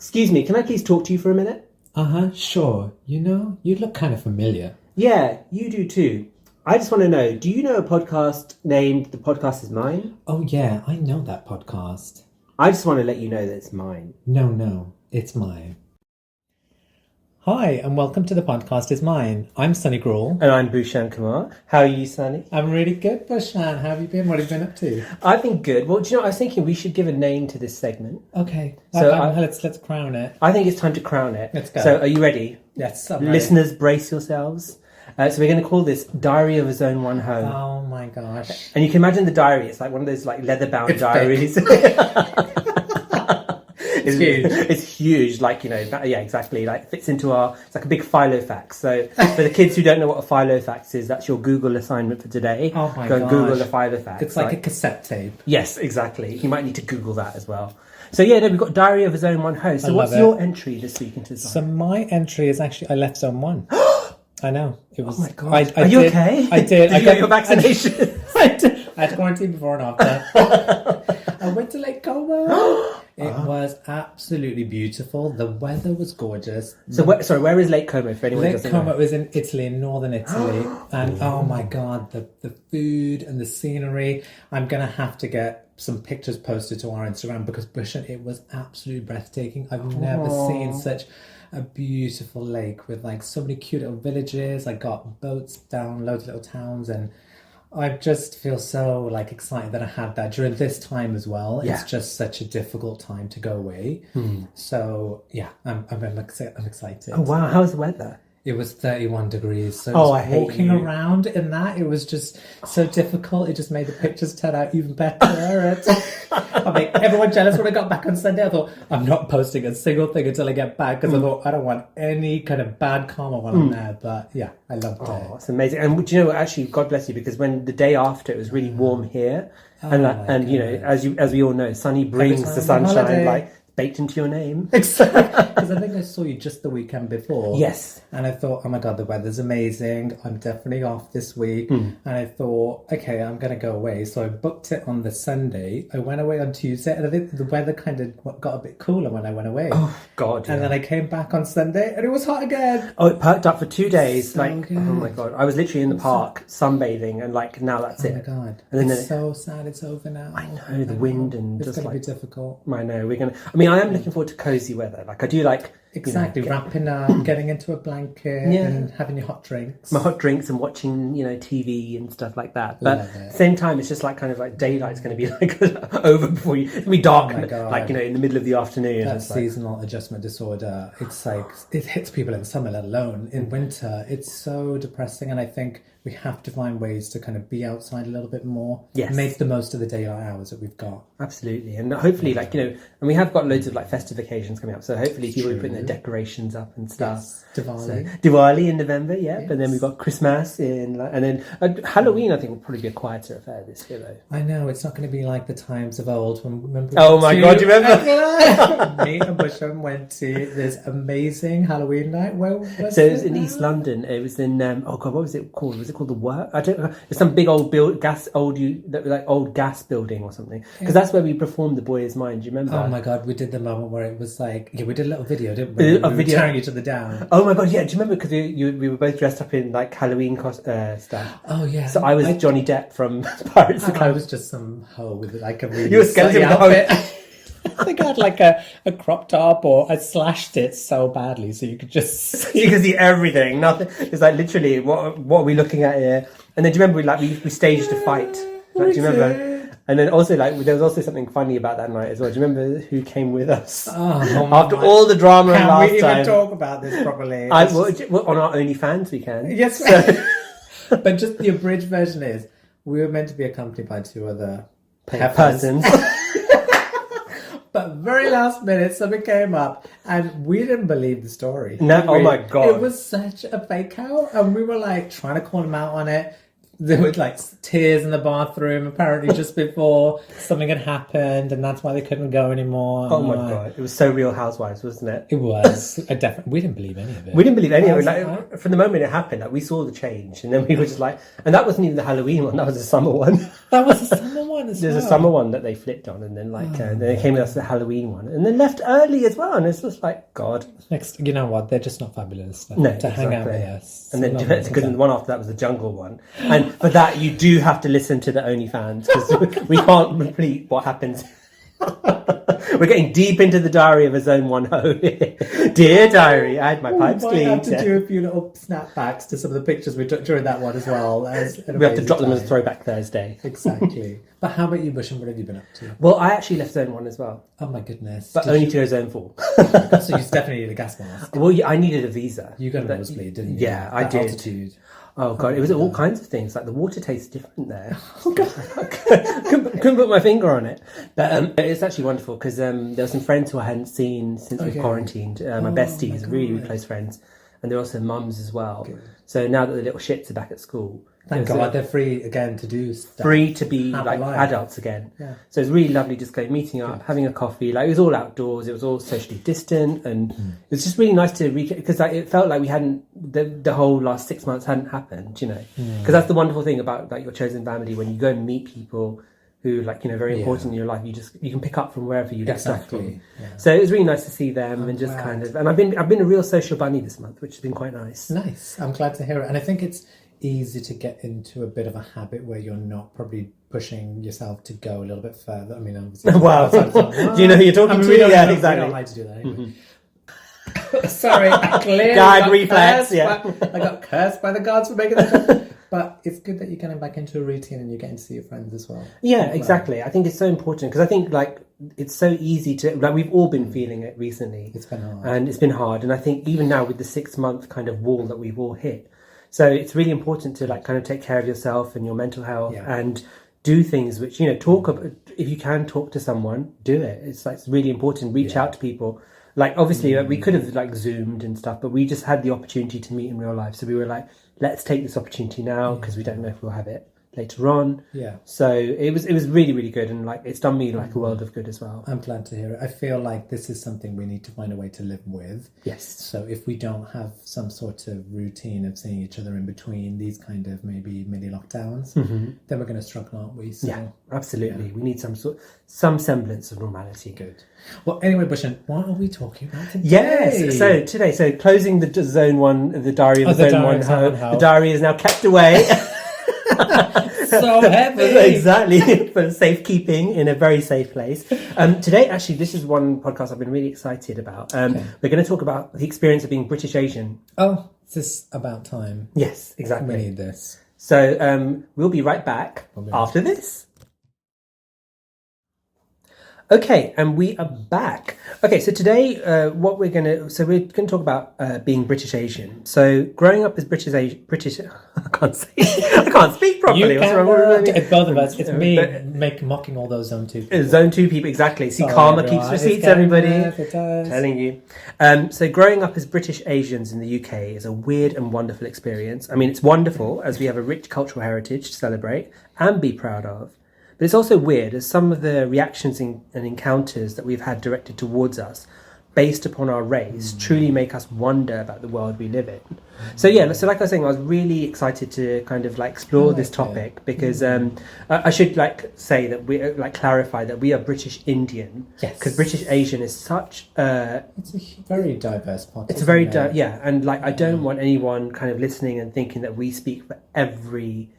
Excuse me, can I please talk to you for a minute? Sure. You know, you look kind of familiar. Yeah, you do too. I just want to know, do you know a podcast named The Podcast Is Mine? Oh, yeah, I know that podcast. I just want to let you know that it's mine. No, it's mine. Hi, and welcome to The Podcast Is Mine. I'm Sunny Gruel. And I'm Bhushan Kumar. How are you, Sunny? I'm really good, Bhushan. How have you been? What have you been up to? I've been good. Well, do you know, I was thinking we should give a name to this segment. Okay, So let's crown it. I think it's time to crown it. Let's go. So are you ready? Yes, I'm ready. Listeners, brace yourselves. So we're going to call this Diary of a Zone 1 Home. Oh my gosh. And you can imagine the diary. It's like one of those like leather-bound diaries. It's huge. It's huge, like, you know, yeah, exactly. Like, fits into it's like a big filofax. So, for the kids who don't know what a filofax is, that's your Google assignment for today. Oh my Go gosh. and Google a filofax. It's like a cassette tape. Yes, exactly. You might need to Google that as well. So, yeah, no, we've got Diary of a Zone 1 host. So, what's your entry this week into So, my entry is actually, I left Zone 1. I know. It was. Oh my God. Are you okay? I did. Did you get your vaccination? I had quarantine before and after. I went to Lake Como. It was absolutely beautiful. The weather was gorgeous. So, where is Lake Como for anyone who doesn't know? Lake Como was in Italy, in northern Italy. And oh my God, the food and the scenery. I'm going to have to get some pictures posted to our Instagram because it was absolutely breathtaking. I've never seen such a beautiful lake with like so many cute little villages. I got boats down loads of little towns, and I just feel so like excited that I had that during this time as well. Yeah. It's just such a difficult time to go away. So yeah, I'm excited. Oh wow, how's the weather? It was 31 degrees. So walking around in that, it was just so difficult. It just made the pictures turn out even better. I make everyone jealous when I got back on Sunday. I thought, I'm not posting a single thing until I get back because I thought I don't want any kind of bad karma while I'm there. But yeah, I loved it. Oh, it's amazing. And do you know what, actually, God bless you, because when the day after it was really warm here, and you know, as we all know, Sunny brings the sunshine, like baked into your name. Exactly. Because I think I saw you just the weekend before. Yes. And I thought, oh my God, the weather's amazing. I'm definitely off this week. And I thought, okay, I'm going to go away. So I booked it on the Sunday. I went away on Tuesday, and I think the weather kind of got a bit cooler when I went away. Oh, God. And then I came back on Sunday, and it was hot again. Oh, it perked up for 2 days. So good. Oh my God. I was literally in the park sunbathing, and like now that's it. Oh my God. And then it's so sad it's over now. I know, the wind and it's just going to be difficult. I know, I am looking forward to cozy weather. Like I do like... Exactly, wrapping up, getting into a blanket and having your hot drinks. My hot drinks and watching, TV and stuff like that. But at the same time, it's just like kind of like daylight's going to be like over before it's going to be dark, like, in the middle of the afternoon. That seasonal adjustment disorder, it's like, it hits people in summer, let alone in winter. It's so depressing, and I think we have to find ways to kind of be outside a little bit more. Yes. Make the most of the daylight hours that we've got. Absolutely. And hopefully, and we have got loads of like festive occasions coming up. So hopefully people are putting their decorations up and stuff. Yes. Diwali. So, Diwali in November, yeah. Yes. And then we've got Christmas and then Halloween, I think, will probably be a quieter affair this year, though. I know, it's not going to be like the times of old. Oh my God, do you remember? Me and Bhushan went to this amazing Halloween night. Where was it? So it was in East London. It was in, oh God, what was it called? Was it called The Work? I don't know. It's some big old gas building or something. Because that's where we performed The Boy Is Mine. Do you remember? Oh my God, we did the moment where it was like, we did a little video, didn't we? A video tearing each other down. Oh my God, yeah. Do you remember? Because we were both dressed up in like Halloween stuff. Oh yeah. So I was Johnny Depp from Pirates of the Caribbean. I was just some hoe with like a really you were skeleton outfit. I think I had like a crop top, or I slashed it so badly so you could just see. You could see everything. Nothing. It's like literally, what are we looking at here? And then do you remember we staged a fight? Like, do you remember? And then also there was also something funny about that night as well. Do you remember who came with us? After all the drama last time. Can we even talk about this properly? On our OnlyFans we can. Yes. But just the abridged version is, we were meant to be accompanied by two other persons. But very last minute, something came up, and we didn't believe the story. No, oh my God. It was such a fake out, and we were like trying to call them out on it. There were like tears in the bathroom, apparently just before something had happened, and that's why they couldn't go anymore. Oh my God. It was so Real Housewives, wasn't it? It was. We didn't believe any of it. We didn't believe any of it. Like, from the moment it happened, we saw the change, and then we were just like, and that wasn't even the Halloween one, that was the summer one. That was the summer one. one as There's well. a summer one that they flipped on, and then then they came with us the Halloween one, and then left early as well. And it's just like, God. Next, you know what? They're just not fabulous enough No, to hang out with us. And then Not because the 100%. one after that was the jungle one, and for that you do have to listen to the OnlyFans because we can't repeat what happens. We're getting deep into the diary of a Zone 1 ho. Dear diary, I had my pipes We might cleaned. have to do a few little snapbacks to some of the pictures we took during that one as well. We have to drop them as a throwback Thursday. Exactly. But how about you, Bhushan? What have you been up to? Well, I actually left Zone 1 as well, Oh my goodness. but only to go Zone 4. So you definitely need a gas mask. Well, yeah, I needed a visa. You got a nosebleed, didn't you? Yeah, I That did. Altitude. Oh God, it was all kinds of things. Like the water tastes different there. couldn't put my finger on it. But it's actually wonderful because there were some friends who I hadn't seen since we've quarantined. My besties, really, really close friends, and they're also mums as well. Good. So now that the little shits are back at school, Thank God they're free again to do stuff. free to be Have a like life. adults again. Yeah. So it's really lovely just going meeting up, having a coffee. Like it was all outdoors. It was all socially distant, and it was just really nice to because it felt like we hadn't the whole last 6 months hadn't happened. Because that's the wonderful thing about like your chosen family when you go and meet people who very important in your life. You can pick up from wherever you get stuff from. Exactly. Yeah. So it was really nice to see them and just glad. and I've been a real social bunny this month, which has been quite nice. Nice. I'm glad to hear it. And I think it's easy to get into a bit of a habit where you're not probably pushing yourself to go a little bit further. I mean, obviously. Wow. Do you know who you're talking to? We don't, Yeah, we exactly. don't like to do that anyway. Sorry, I clearly Gag got reflex, cursed yeah. I got cursed by the gods for making that. But it's good that you're getting back into a routine and you're getting to see your friends as well. Yeah, exactly. I think it's so important because I think it's so easy to we've all been feeling it recently. It's been hard. And it's been hard. And I think even now with the 6 month kind of wall that we've all hit, so it's really important to kind of take care of yourself and your mental health and do things which talk about. If you can talk to someone, do it. It's really important. Reach out to people. Like obviously we could have zoomed and stuff, but we just had the opportunity to meet in real life. So we were like, let's take this opportunity now because we don't know if we'll have it later on. Yeah. So it was really, really good, and it's done me a world of good as well. I'm glad to hear it. I feel like this is something we need to find a way to live with. Yes. So if we don't have some sort of routine of seeing each other in between these kind of maybe mini lockdowns, then we're going to struggle, aren't we? So, Yeah, absolutely. We need some semblance of normality. Good. Well, anyway, Bhushan, what are we talking about today? Yes. So today, closing the Zone 1, the diary of the the Zone diary 1 of Zone ho. 1 The diary is now kept away. So heavy. Exactly, for safekeeping in a very safe place. Today, actually, this is one podcast I've been really excited about. We're going to talk about the experience of being British Asian. Oh, is this about time? Yes, exactly. We need this. So we'll be right back after this. Okay, and we are back. Okay, so today, we're going to talk about being British Asian. So, growing up as British, I can't speak properly. You What's can, wrong with me? it's both of us. It's me mocking all those Zone 2 people. Zone 2 people, exactly. See, Sorry, karma everyone. keeps It's receipts, getting everybody. there, it does. Telling you. So, growing up as British Asians in the UK is a weird and wonderful experience. I mean, it's wonderful as we have a rich cultural heritage to celebrate and be proud of. But it's also weird as some of the reactions and encounters that we've had directed towards us based upon our race truly make us wonder about the world we live in. So like I was saying, I was really excited to kind of explore this topic because I should say that we clarify that we are British Indian. Yes. Because British Asian is such It's a very diverse pot. it's a very and I don't want anyone kind of listening and thinking that we speak for every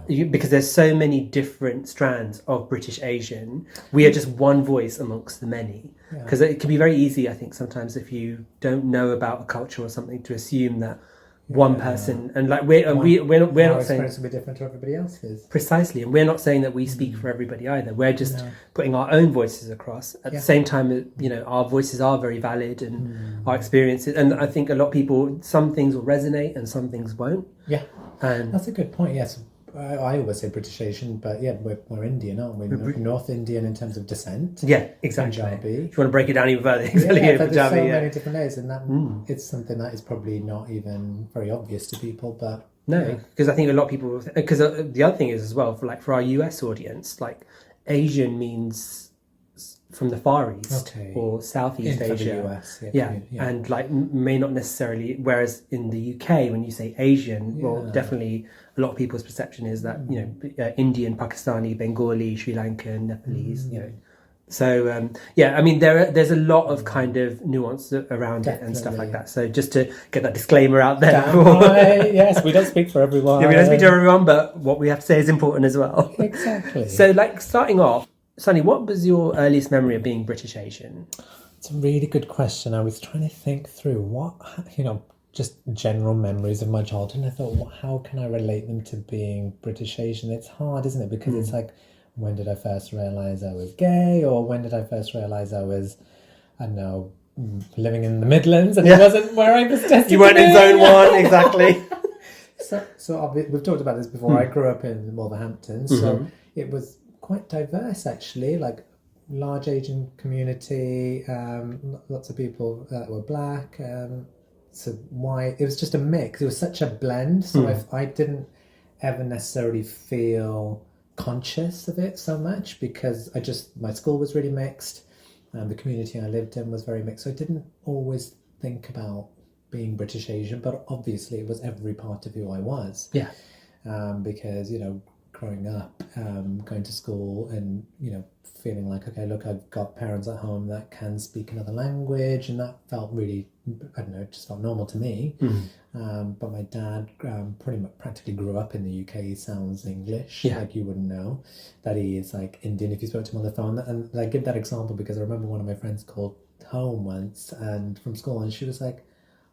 because there's so many different strands of British Asian. We are just one voice amongst the many. Because it can be very easy, I think, sometimes if you don't know about a culture or something to assume that one person and we're not saying it's a bit different to everybody else's. Precisely, and we're not saying that we speak for everybody either. We're just putting our own voices across. At the same time, our voices are very valid and our experiences. And I think a lot of people, some things will resonate and some things won't. Yeah, and that's a good point. Yes. I always say British Asian, but we're Indian, aren't we? We're North Indian in terms of descent. Yeah, exactly. Punjabi. If you want to break it down even further, There's so many different layers, and that it's something that is probably not even very obvious to people. But no, because I think a lot of people. Because the other thing is as well for our US audience, Asian means from the Far East Okay. or Southeast In for Asia. the US. Yeah, and like may not necessarily. Whereas in the UK, when you say Asian, well, definitely a lot of people's perception is that Indian, Pakistani, Bengali, Sri Lankan, Nepalese. So I mean there's a lot of kind of nuance around it and stuff like that. So just to get that disclaimer out there. Right. Yes, we don't speak for everyone. Yeah, we don't speak to everyone, but what we have to say is important as well. Exactly. So like starting off, Sunny, what was your earliest memory of being British Asian? It's a really good question. I was trying to think through what, just general memories of my childhood. And I thought, how can I relate them to being British Asian? It's hard, isn't it? Because it's like, when did I first realise I was gay? Or when did I first realise I was, I don't know, living in the Midlands and it wasn't where I was destined to be? You weren't in zone one, exactly. So we've talked about this before. I grew up in Wolverhampton, so it was quite diverse actually, like large Asian community, lots of people that were black, so white. It was just a mix. It was such a blend. So I didn't ever necessarily feel conscious of it so much because my school was really mixed, and the community I lived in was very mixed. So I didn't always think about being British Asian, but obviously it was every part of who I was. Yeah. Because growing up, going to school and, feeling like, okay, look, I've got parents at home that can speak another language, and that felt really, I don't know, it just felt normal to me. But my dad pretty much practically grew up in the UK. He sounds English, like you wouldn't know that he is like Indian if you spoke to him on the phone. And I give that example because I remember one of my friends called home once and from school, and she was like,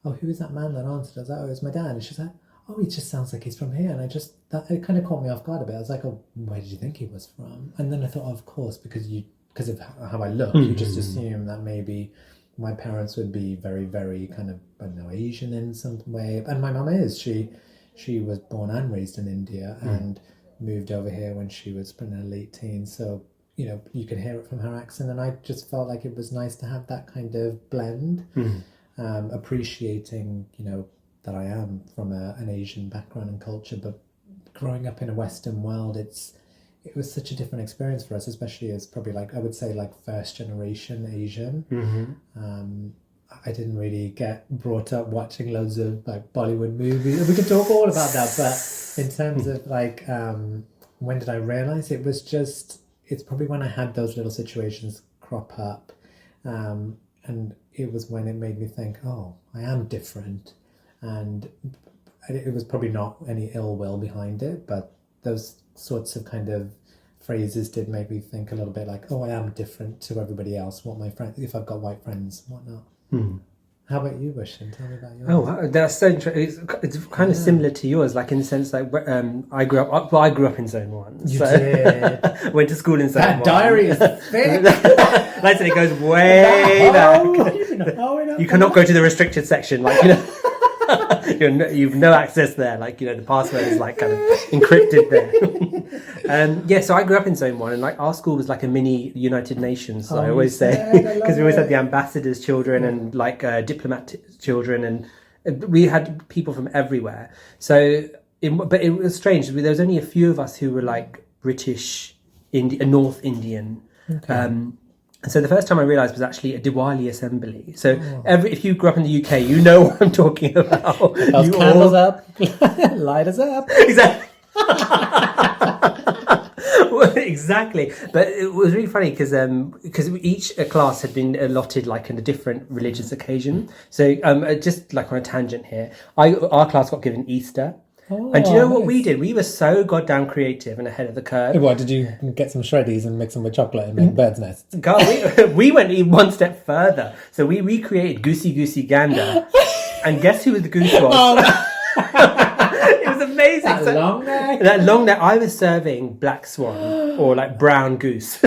oh, who is that man that answered? I was like, oh, it's my dad. And she's like, oh, he just sounds like he's from here. And it kind of caught me off guard a bit. I was like, oh, where did you think he was from? And then I thought, oh, of course, because of how I look, you just assume that maybe my parents would be very, very kind of, I don't know, Asian in some way. And my mum is. She was born and raised in India and moved over here when she was in her late teens. So, you can hear it from her accent. And I just felt like it was nice to have that kind of blend, appreciating, that I am from an Asian background and culture, but growing up in a Western world, it was such a different experience for us, especially as probably I would say first generation Asian. I didn't really get brought up watching loads of Bollywood movies. We could talk all about that, but in terms of when did I realise it's probably when I had those little situations crop up, and it was when it made me think, oh, I am different. And it was probably not any ill will behind it, but those sorts of kind of phrases did make me think a little bit like, oh, I am different to everybody else. What my friends, if I've got white friends, whatnot. How about you, Bhushan? Tell me about yours. Oh, wow. That's so interesting. It's kind of similar to yours, like in the sense I grew up in Zone 1. You did. Went to school in Zone 1. That diary is thick. Like I said, it goes way back. You cannot go to the restricted section, you've no access there. The password is kind of encrypted there. So I grew up in Zone 1, and our school was like a mini United Nations. So I always say, because we always had the ambassadors' children and diplomat children, and we had people from everywhere. So, but it was strange. There was only a few of us who were British, North Indian. Okay. And so the first time I realised was actually a Diwali assembly. So if you grew up in the UK, you know what I'm talking about. Those candles up, light us up. Exactly. Exactly. But it was really funny because each class had been allotted in a different religious occasion. So just on a tangent here, our class got given Easter. Oh, and do you know what we did? We were so goddamn creative and ahead of the curve. What, did you get some shreddies and mix them with chocolate and make bird's nests? God, we went even one step further. So we recreated Goosey Goosey Gander. And guess who the goose was? It was amazing. That long neck. I was serving black swan or brown goose.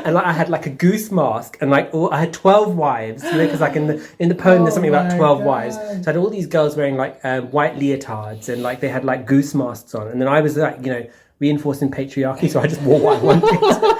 And I had a goose mask, and I had 12 wives, because in the poem there's something about 12 wives. So I had all these girls wearing white leotards, and they had goose masks on, and then I was reinforcing patriarchy, so I just wore what I wanted.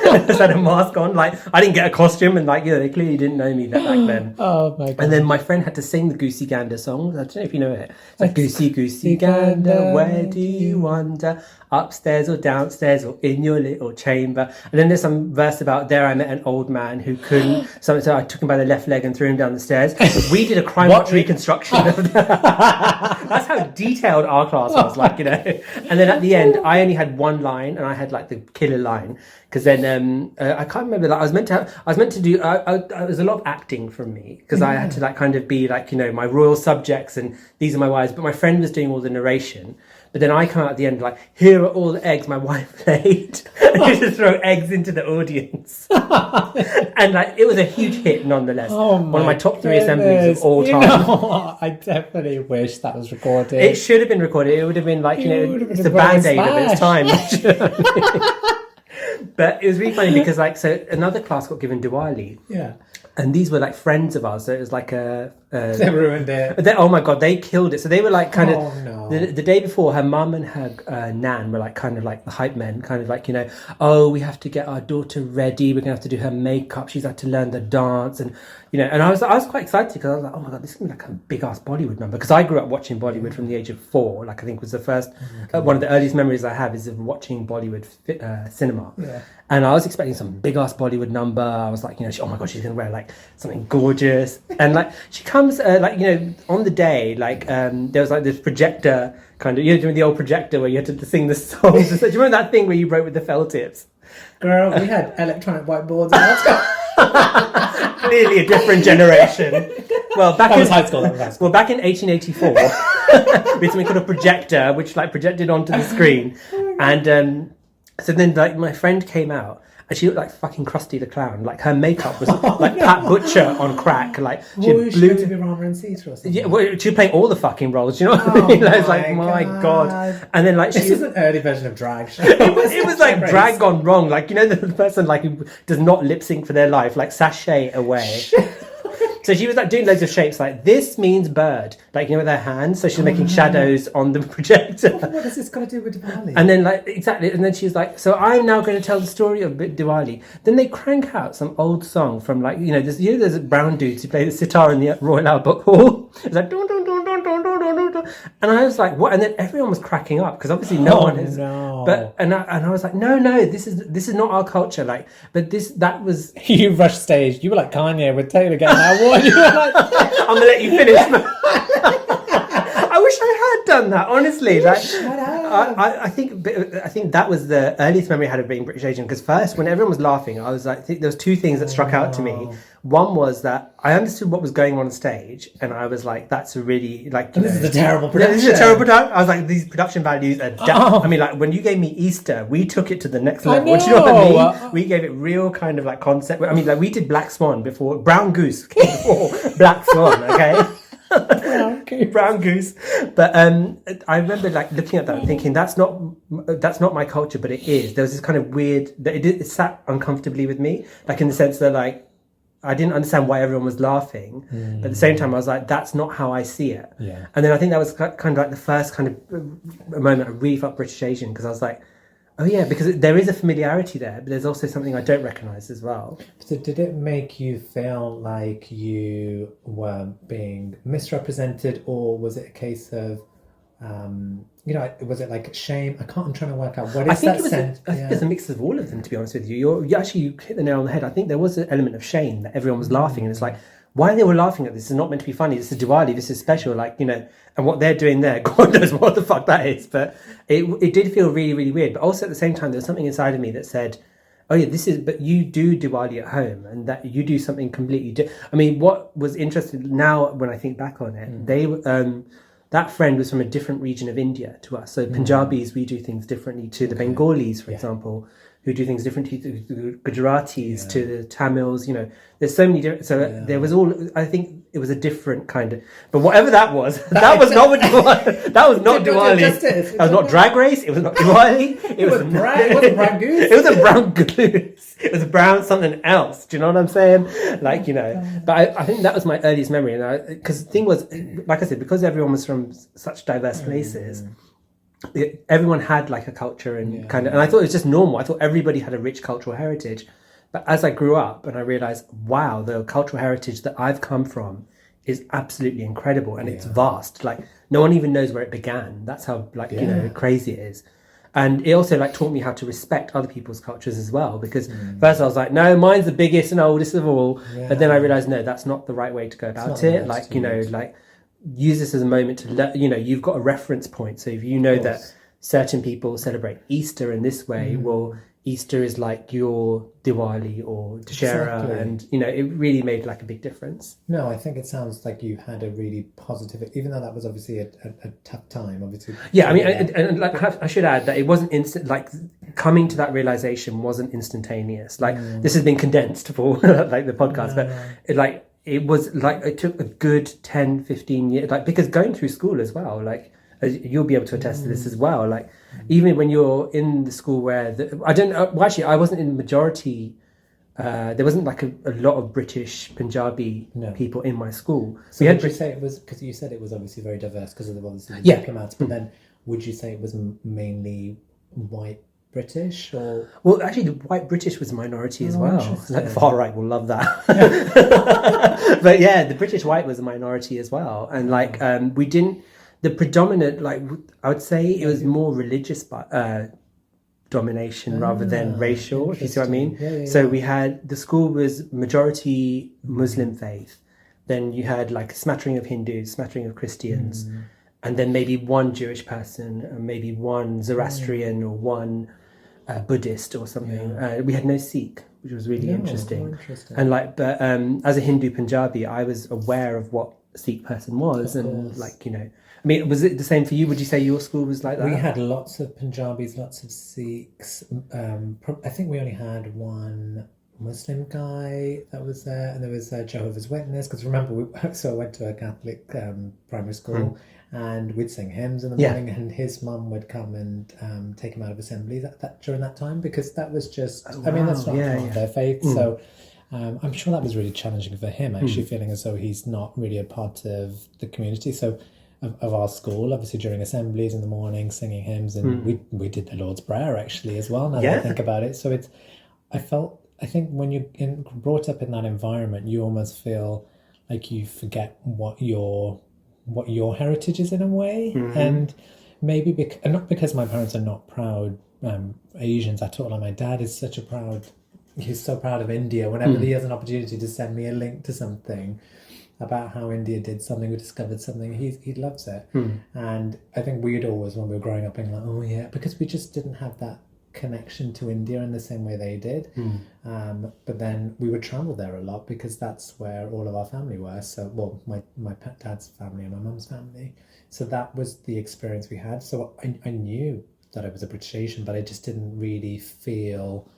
I just had a mask on. Like, I didn't get a costume, and like, they clearly didn't know me back then. Oh my god! And then my friend had to sing the Goosey Gander song. I don't know if you know it. It's like, Goosey, Goosey Gander, where do you wander? Upstairs or downstairs or in your little chamber. And then there's some verse about there I met an old man who couldn't. So I took him by the left leg and threw him down the stairs. We did a crime watch reconstruction of that. That's how detailed our class was, like, And then at the end, I only had one line, and I had like the killer line. Because then I can't remember. Like, I was meant to do. It was a lot of acting from me because I had to like kind of be like my royal subjects and these are my wives. But my friend was doing all the narration. But then I come out at the end like, here are all the eggs my wife laid. And I just throw eggs into the audience. And like, it was a huge hit nonetheless. One of my top 3 assemblies of all time. I definitely wish that was recorded. It should have been recorded. It would have been like, it's the Band-Aid of its time. But it was really funny because like, so another class got given Diwali. Yeah. And these were like friends of ours, so it was like they ruined it. Oh my god, they killed it. So they were like kind of no. the day before. Her mum and her nan were like kind of like the hype men, kind of like oh, we have to get our daughter ready. We're gonna have to do her makeup. She's had to learn the dance, and And I was quite excited because I was like, oh my god, this is gonna be like a big ass Bollywood number. Because I grew up watching Bollywood from the age of 4. Like I think was the first one of the earliest memories I have is of watching Bollywood cinema. Yeah. And I was expecting some big ass Bollywood number. I was like, oh my god, she's gonna wear like something gorgeous. And like she comes, on the day, like there was like this projector kind of, doing the old projector where you had to sing the songs. Do you remember that thing where you wrote with the felt tips? Girl, we had electronic whiteboards. Clearly a different generation. Well, That was high school. Well, back in 1884, we had something called a projector, which like projected onto the screen, and so then like my friend came out. And she looked like fucking Krusty the Clown. Like her makeup was like Pat Butcher on crack. Like she blew to be Rama and Sita or something. Yeah, well, she was playing all the fucking roles. You know what I mean? Like, it's like, my god. And then like this is an early version of drag. it was like drag gone wrong. Like the person like who does not lip sync for their life, like sashay away. So she was like doing loads of shapes like this means bird, like with her hands. So she's making shadows on the projector. What has this got to do with Diwali? And then like exactly, and then she's like, so I'm now going to tell the story of Diwali. Then they crank out some old song from like there's brown dudes who play the sitar in the Royal Albert Hall. It's like dun, dun, dun, dun, dun, dun, dun, dun. And I was like, what? And then everyone was cracking up because obviously no one is. No. But and I was like, no, this is not our culture. Like, but that was. You rushed stage. You were like Kanye with Taylor getting that award. You were like, I'm gonna let you finish. I wish I had done that. Honestly, like, shut up. I think that was the earliest memory I had of being British Asian. Because first, when everyone was laughing, I was like, there was 2 things that struck out to me. One was that I understood what was going on stage, and I was like, "That's a really like." This is a terrible production. This is a terrible production. I was like, "These production values are." I mean, like when you gave me Easter, we took it to the next level. Do you know what I mean? We gave it real kind of like concept. I mean, like we did Black Swan before Brown Goose came before Black Swan. Okay. Brown Goose. But I remember like looking at that and thinking that's not my culture, but it is. There was this kind of weird that it sat uncomfortably with me, like in the sense that like I didn't understand why everyone was laughing, but at the same time I was like, that's not how I see it. Yeah. And then I think that was kind of like the first kind of moment I really felt British Asian, because I was like, oh yeah, because there is a familiarity there, but there's also something I don't recognise as well. So did it make you feel like you were being misrepresented, or was it a case of, was it like shame? I'm trying to work out what is that sense. I think there's a mix of all of them, to be honest with you. You hit the nail on the head. I think there was an element of shame that everyone was laughing, and it's like, why they were laughing at this? This is not meant to be funny. This is Diwali. This is special. Like, and what they're doing there, God knows what the fuck that is. But it did feel really, really weird. But also at the same time, there was something inside of me that said, oh yeah, but you do Diwali at home, and that you do something completely different. I mean, what was interesting now when I think back on it, that friend was from a different region of India to us. So Punjabis, we do things differently to the Bengalis, for example, who do things differently to the Gujaratis, to the Tamils. There's so many different. So there was I think it was a different kind of. But whatever that was, that was not what Diwali. That was not Diwali. That was not Drag Race. It was not Diwali. It was it wasn't Brown Goose. It was a Brown Goose. It was brown something else. Do you know what I'm saying? Like, But I think that was my earliest memory, and because the thing was, like I said, because everyone was from such diverse places. everyone had like a culture and kind of, and I thought it was just normal. I thought everybody had a rich cultural heritage. But as I grew up and I realized, wow, the cultural heritage that I've come from is absolutely incredible, and it's vast. Like no one even knows where it began. That's how like you know crazy it is. And it also like taught me how to respect other people's cultures as well, because first I was like, no, mine's the biggest and oldest of all. But then I realized, no, that's not the right way to go about it. Like, you know, like use this as a moment to let, you know, you've got a reference point. So if you know that certain people celebrate Easter in this way, well, Easter is like your Diwali or Dussehra, and you know it really made like a big difference. No, I think it sounds like you had a really positive, even though that was obviously a tough time, obviously. Yeah, I mean, and like I should add that it wasn't instant. Like coming to that realization wasn't instantaneous. Like this has been condensed for like the podcast, but it was like it took a good 10, 15 years. Like because going through school as well, like. You'll be able to attest to this as well. Like, even when you're in the school where I don't know. Well, actually, I wasn't in the majority. There wasn't like a lot of British Punjabi people in my school. So would you say it was because you said it was obviously very diverse because of the obviously the diplomats, but then would you say it was mainly white British or? Well, actually, the white British was a minority as well. Like the far right will love that. But yeah, the British white was a minority as well, and like we didn't. The predominant, like I would say, it was more religious domination rather than racial. If you see what I mean. So we had the school was majority Muslim faith. Then you had like a smattering of Hindus, smattering of Christians, and then maybe one Jewish person, and maybe one Zoroastrian or one Buddhist or something. We had no Sikh, which was really interesting. And like, but as a Hindu Punjabi, I was aware of what a Sikh person was, and like you know. I mean, was it the same for you? Would you say your school was like that? We had lots of Punjabis, lots of Sikhs. I think we only had one Muslim guy that was there, and there was a Jehovah's Witness. Because remember, I went to a Catholic primary school, and we'd sing hymns in the morning, and his mum would come and take him out of assembly during that time, because that was just. I mean, that's not their faith, so. I'm sure that was really challenging for him, actually feeling as though he's not really a part of the community. So. Of our school, obviously during assemblies in the morning, singing hymns, and we did the Lord's Prayer actually as well. Now that I think about it, so I think when you're brought up in that environment, you almost feel like you forget what your heritage is in a way, and maybe not because my parents are not proud Asians at all. Like my dad is he's so proud of India. Whenever he has an opportunity to send me a link to something about how India did something, we discovered something, he loves it. And I think we'd always, when we were growing up, being like, oh yeah, because we just didn't have that connection to India in the same way they did. But then we would travel there a lot because that's where all of our family were. So, well, my dad's family and my mum's family. So that was the experience we had. So I knew that I was a British Asian, but I just didn't really feel,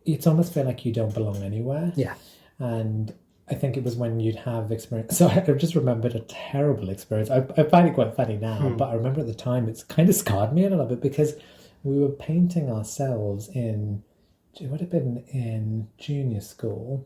it's almost feel like you don't belong anywhere. Yeah. And I think it was when you'd have experience. So I just remembered a terrible experience. I find it quite funny now, but I remember at the time it's kind of scarred me a little bit, because we were painting ourselves it would have been in junior school.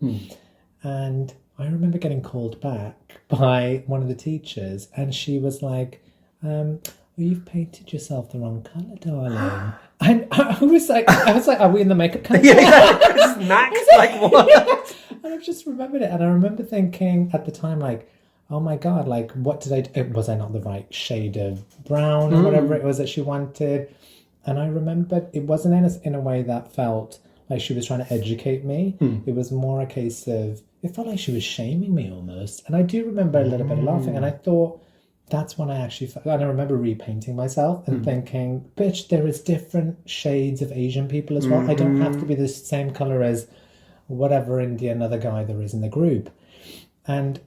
And I remember getting called back by one of the teachers, and she was like, well, you've painted yourself the wrong colour, darling. And I was like, are we in the makeup company? Yeah, exactly. Max, like what? Yeah. And I just remembered it, and I remember thinking at the time, like, oh my god, like, what did I do? Was I not the right shade of brown or whatever it was that she wanted? And I remembered it wasn't in a way that felt like she was trying to educate me. It was more a case of, it felt like she was shaming me almost. And I do remember a little bit of laughing, and I thought, that's when I actually felt, and I remember repainting myself and thinking, bitch, there is different shades of Asian people as well. I don't have to be the same colour as whatever Indian other guy there is in the group. And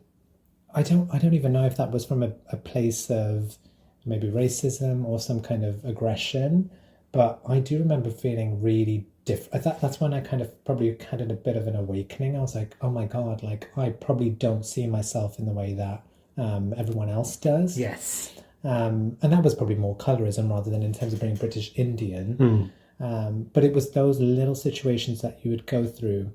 I don't even know if that was from a place of maybe racism or some kind of aggression, but I do remember feeling really different. That's when I kind of probably had a bit of an awakening. I was like, oh my god, like I probably don't see myself in the way that everyone else does. Yes. And that was probably more colorism rather than in terms of being British Indian. But it was those little situations that you would go through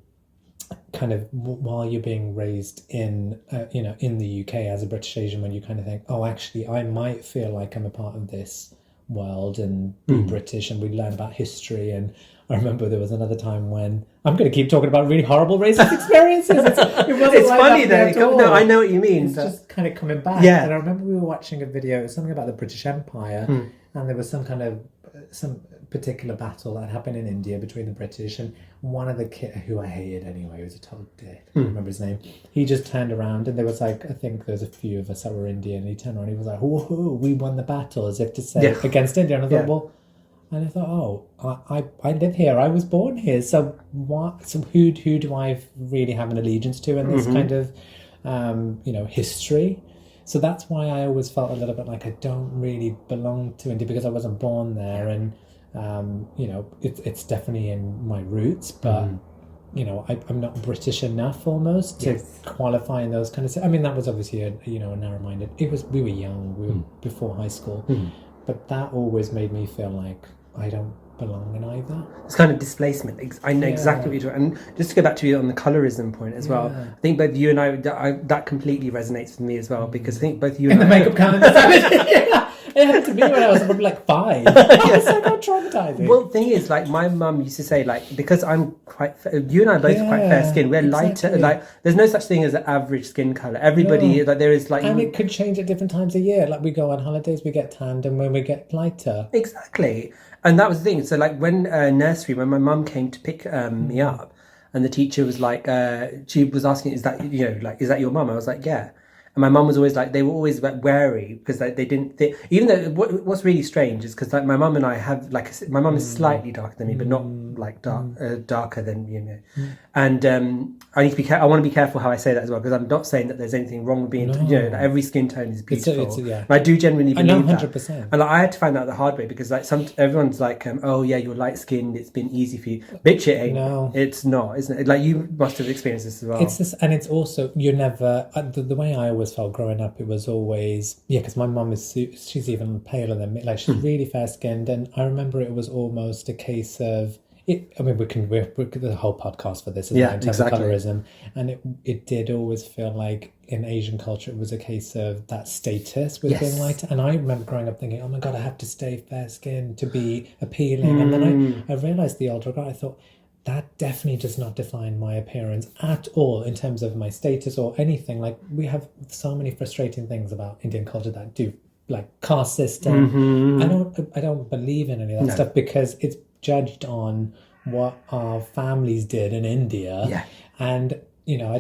kind of while you're being raised in the UK as a British Asian, when you kind of think, oh, actually, I might feel like I'm a part of this world and be British, and we learn about history. And I remember there was another time when I'm going to keep talking about really horrible racist experiences. It wasn't It's like funny that though. at all. No, I know what you mean. It's just kind of coming back. Yeah. And I remember we were watching a video, it was something about the British Empire, and there was some particular battle that happened in India between the British, and one of the kids, who I hated anyway, he was a total dick, I don't remember his name, he just turned around, and there was like, I think there was a few of us that were Indian, and he turned around and he was like, woohoo, we won the battle, as if to say, against India. And I thought, I live here, I was born here, so what? So who do I really have an allegiance to in this kind of history? So that's why I always felt a little bit like I don't really belong to India, because I wasn't born there, and it's definitely in my roots, but I'm not British enough almost to qualify in those kind of. I mean, that was obviously a narrow-minded. We were young, we were before high school, but that always made me feel like I don't belong in either. It's kind of displacement. I know exactly what you're talking. And just to go back to you on the colorism point as well, I think both you and I that completely resonates with me as well, because I think both you and the makeup calendar. It happened to me when I was probably like 5. It's so traumatizing. Well, the thing is, like, my mum used to say, like, because I'm quite, you and I both are quite fair skinned, we're lighter, like, there's no such thing as an average skin colour. Everybody, like, there is, like... And it could change at different times of year. Like, we go on holidays, we get tanned, and when we get lighter. Exactly. And that was the thing. So, like, when nursery, when my mum came to pick me up, and the teacher was like, she was asking, is that, is that your mum? I was like, yeah. And my mum was always like, they were always like wary, because they didn't think, even though what's really strange is because like my mum and I have like, my mum is slightly darker than me, but not like darker than, and I need to be I want to be careful how I say that as well, because I'm not saying that there's anything wrong with being, like, every skin tone is beautiful. And I do genuinely believe 100%. That. And like, I had to find out the hard way, because like everyone's like, oh yeah, you're light skinned, it's been easy for you. Bitch, it ain't. No. It's not, isn't it? Like, you must have experienced this as well. It's this, and it's also, you're never, the way I always felt growing up, it was always, because my mum she's even paler than me, like, she's really fair skinned, and I remember it was almost a case of, we're the whole podcast for this, in terms of colorism, and it did always feel like in Asian culture it was a case of that status with being lighter. And I remember growing up thinking, oh my god, I have to stay fair skinned to be appealing. And then I realised the older I got, I thought, that definitely does not define my appearance at all in terms of my status or anything. Like, we have so many frustrating things about Indian culture that do, like caste system. I don't believe in any of that stuff, because it's judged on what our families did in India, and I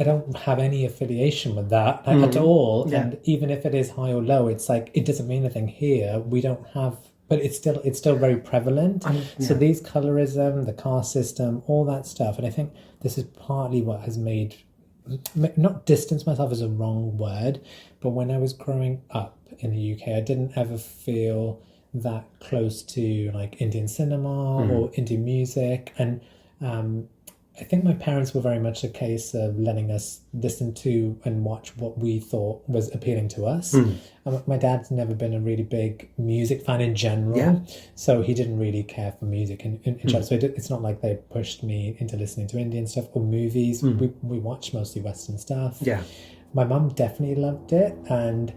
don't have any affiliation with that at all. And even if it is high or low, it's like, it doesn't mean anything here. We don't have, but it's still very prevalent. So these colorism, the caste system, all that stuff, and I think this is partly what has made, not distance myself is a wrong word, but when I was growing up in the UK, I didn't ever feel that close to like Indian cinema or Indian music, and I think my parents were very much a case of letting us listen to and watch what we thought was appealing to us. My dad's never been a really big music fan in general, so he didn't really care for music in general. So it's not like they pushed me into listening to Indian stuff or movies. We watched mostly Western stuff. My mum definitely loved it, and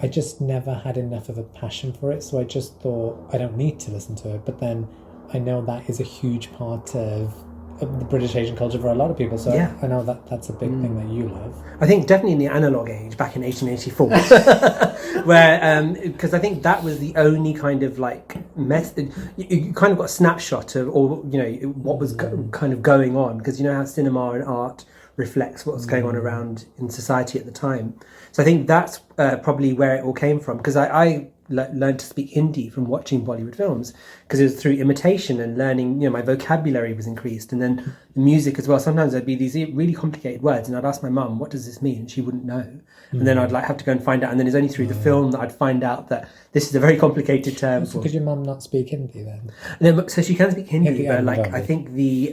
I just never had enough of a passion for it, so I just thought, I don't need to listen to it. But then I know that is a huge part of the British Asian culture for a lot of people, so I know that's a big thing that you love. I think definitely in the analogue age, back in 1884, where, because I think that was the only kind of like method, you kind of got a snapshot of, or what was kind of going on, because how cinema and art reflects what's going on around in society at the time. So I think that's probably where it all came from, because I learned to speak Hindi from watching Bollywood films, because it was through imitation and learning, my vocabulary was increased, and then the music as well. Sometimes there'd be these really complicated words, and I'd ask my mum, what does this mean? And she wouldn't know. And then I'd have to go and find out, and then it's only through the film that I'd find out that this is a very complicated term. So could your mum not speak Hindi then? No, so she can speak Hindi, but I think the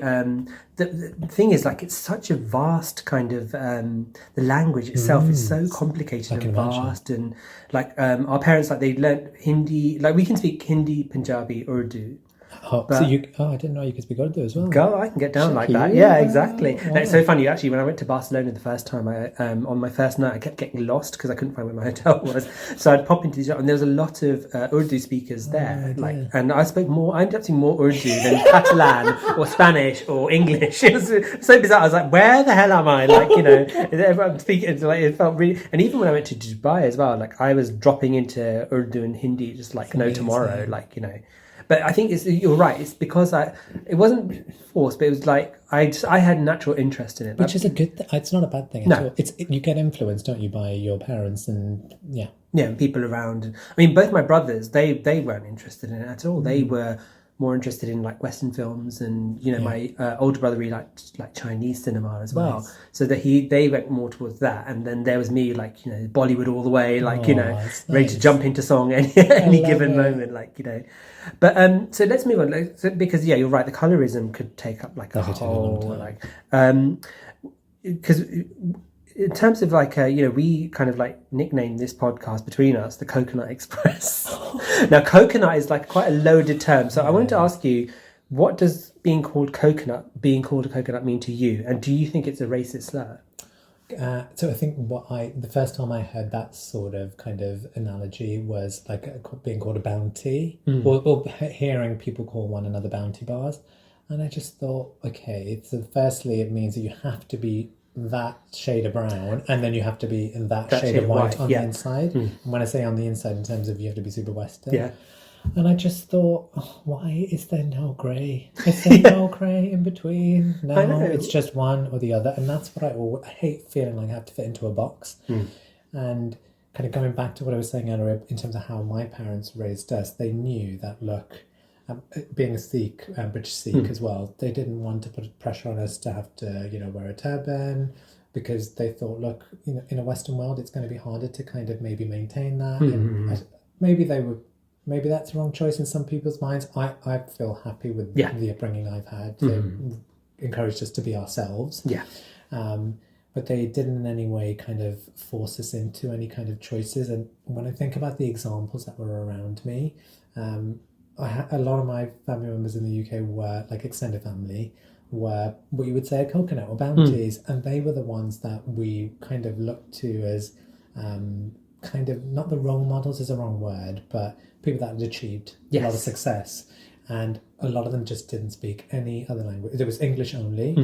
thing is, like, it's such a vast kind of, the language itself is so complicated and vast, and like our parents, like, they learnt Hindi, like we can speak Hindi, Punjabi, Urdu, Oh, But- so I didn't know you could speak Urdu as well. Go, I can get down like that. you. Yeah, exactly. Wow. No, it's so funny actually. When I went to Barcelona the first time, I on my first night, I kept getting lost because I couldn't find where my hotel was. So I'd pop into these, and there was a lot of Urdu speakers there. And I spoke more. I ended up speaking more Urdu than Catalan or Spanish or English. It was so bizarre. I was like, where the hell am I? Like, everyone speaking. Like, it felt really. And even when I went to Dubai as well, like I was dropping into Urdu and Hindi just like no tomorrow. Like But I think you're right. It's because it wasn't forced, but it was like I had natural interest in it, which is a good thing. It's not a bad thing at all. You get influenced, don't you, by your parents and and people around. I mean, both my brothers, they weren't interested in it at all. They were more interested in like Western films, and my older brother really liked like Chinese cinema as well. Nice. So that they went more towards that, and then there was me like Bollywood all the way, like ready to jump into song any given moment, like But so let's move on, because you're right. The colorism could take up like a whole like because in terms of like we kind of like nicknamed this podcast between us the Coconut Express. Now coconut is like quite a loaded term, so I wanted to ask you, what does being called a coconut mean to you, and do you think it's a racist slur? So I think the first time I heard that sort of kind of analogy was like being called a bounty, or hearing people call one another bounty bars, and I just thought, okay, so firstly it means that you have to be that shade of brown, and then you have to be in that shade of white on the inside. And when I say on the inside, in terms of you have to be super Western. And I just thought, why is there no grey? Is there no grey in between? No, it's just one or the other. And that's what I hate, feeling like I have to fit into a box. And kind of going back to what I was saying earlier in terms of how my parents raised us, they knew that, look, being a Sikh, British Sikh as well, they didn't want to put pressure on us to have to, wear a turban, because they thought, look, in a Western world, it's going to be harder to kind of maybe maintain that. And maybe that's the wrong choice in some people's minds. I feel happy with the upbringing I've had. They encouraged us to be ourselves. But they didn't in any way kind of force us into any kind of choices. And when I think about the examples that were around me, a lot of my family members in the UK were like extended family, were what you would say a coconut or bounties, and they were the ones that we kind of looked to as kind of, not the role models is a wrong word, but people that had achieved a lot of success. And a lot of them just didn't speak any other language. There was English only.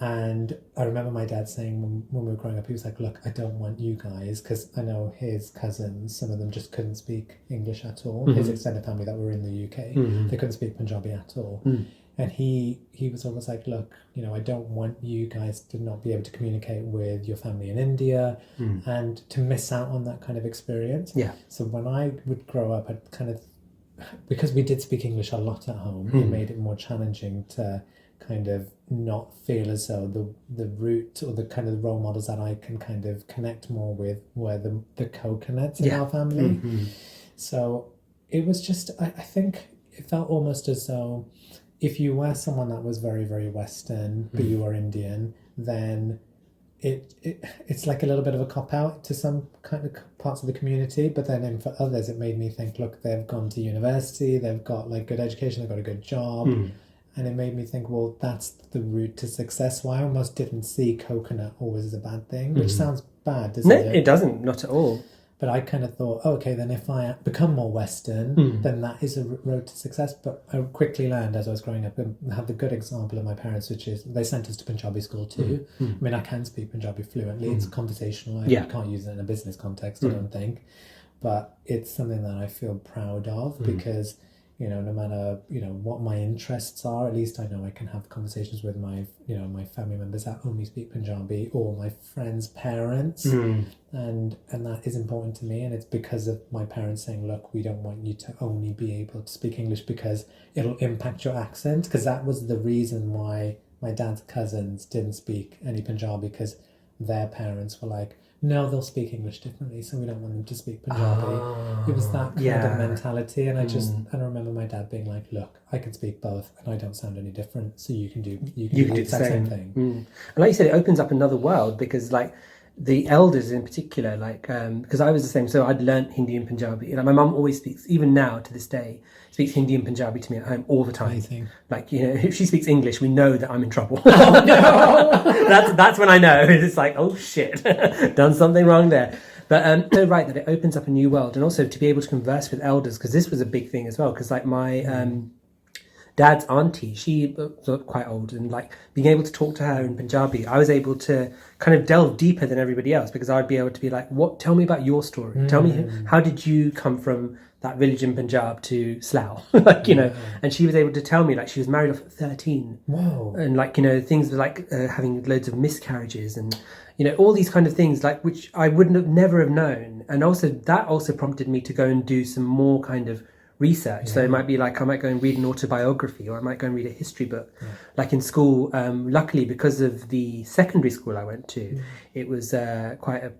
And I remember my dad saying when we were growing up, he was like, look, I don't want you guys, because I know his cousins, some of them just couldn't speak English at all. His extended family that were in the UK, they couldn't speak Punjabi at all. And he was always like, look, I don't want you guys to not be able to communicate with your family in India and to miss out on that kind of experience. So when I would grow up, I'd kind of, because we did speak English a lot at home, it made it more challenging to kind of not feel as though the root or the kind of role models that I can kind of connect more with were the coconuts in our family. So it was just, I think it felt almost as though if you were someone that was very, very Western, but you were Indian, then it's like a little bit of a cop-out to some kind of parts of the community, but then for others it made me think, look, they've gone to university, they've got like good education, they've got a good job, and it made me think, well, that's the route to success. So I almost didn't see coconut always as a bad thing, which sounds bad, doesn't it? No, it doesn't, not at all. But I kind of thought, okay, then if I become more Western, then that is a road to success. But I quickly learned as I was growing up, and had the good example of my parents, which is they sent us to Punjabi school too. I mean, I can speak Punjabi fluently. It's conversational. I can't use it in a business context, I don't think. But it's something that I feel proud of because, no matter, what my interests are, at least I know I can have conversations with my, my family members that only speak Punjabi, or my friends' parents. And that is important to me. And it's because of my parents saying, look, we don't want you to only be able to speak English because it'll impact your accent. Because that was the reason why my dad's cousins didn't speak any Punjabi, because their parents were like, no, they'll speak English differently, so we don't want them to speak Punjabi. It was that kind of mentality, and I remember my dad being like, look, I can speak both and I don't sound any different, so you can do the exact same thing. And like you said, it opens up another world, because like the elders in particular, like, because I was the same, so I'd learnt Hindi and Punjabi. Like, my mum always speaks, even now to this day, speaks Hindi and Punjabi to me at home all the time. Amazing. Like, if she speaks English, we know that I'm in trouble. Oh, no. That's when I know. It's like, oh shit, done something wrong there. But so right, that it opens up a new world, and also to be able to converse with elders, because this was a big thing as well. Because like my dad's auntie, she was quite old, and like being able to talk to her in Punjabi, I was able to kind of delve deeper than everybody else, because I'd be able to be like, "What? Tell me about your story. Tell me how did you come from that village in Punjab to Slough?" Like, and she was able to tell me, like, she was married off at 13. Whoa. And like, things like having loads of miscarriages and all these kind of things, like, which I wouldn't have never have known. And also that also prompted me to go and do some more kind of research. So it might be like I might go and read an autobiography, or I might go and read a history book. Like in school, luckily, because of the secondary school I went to, it was quite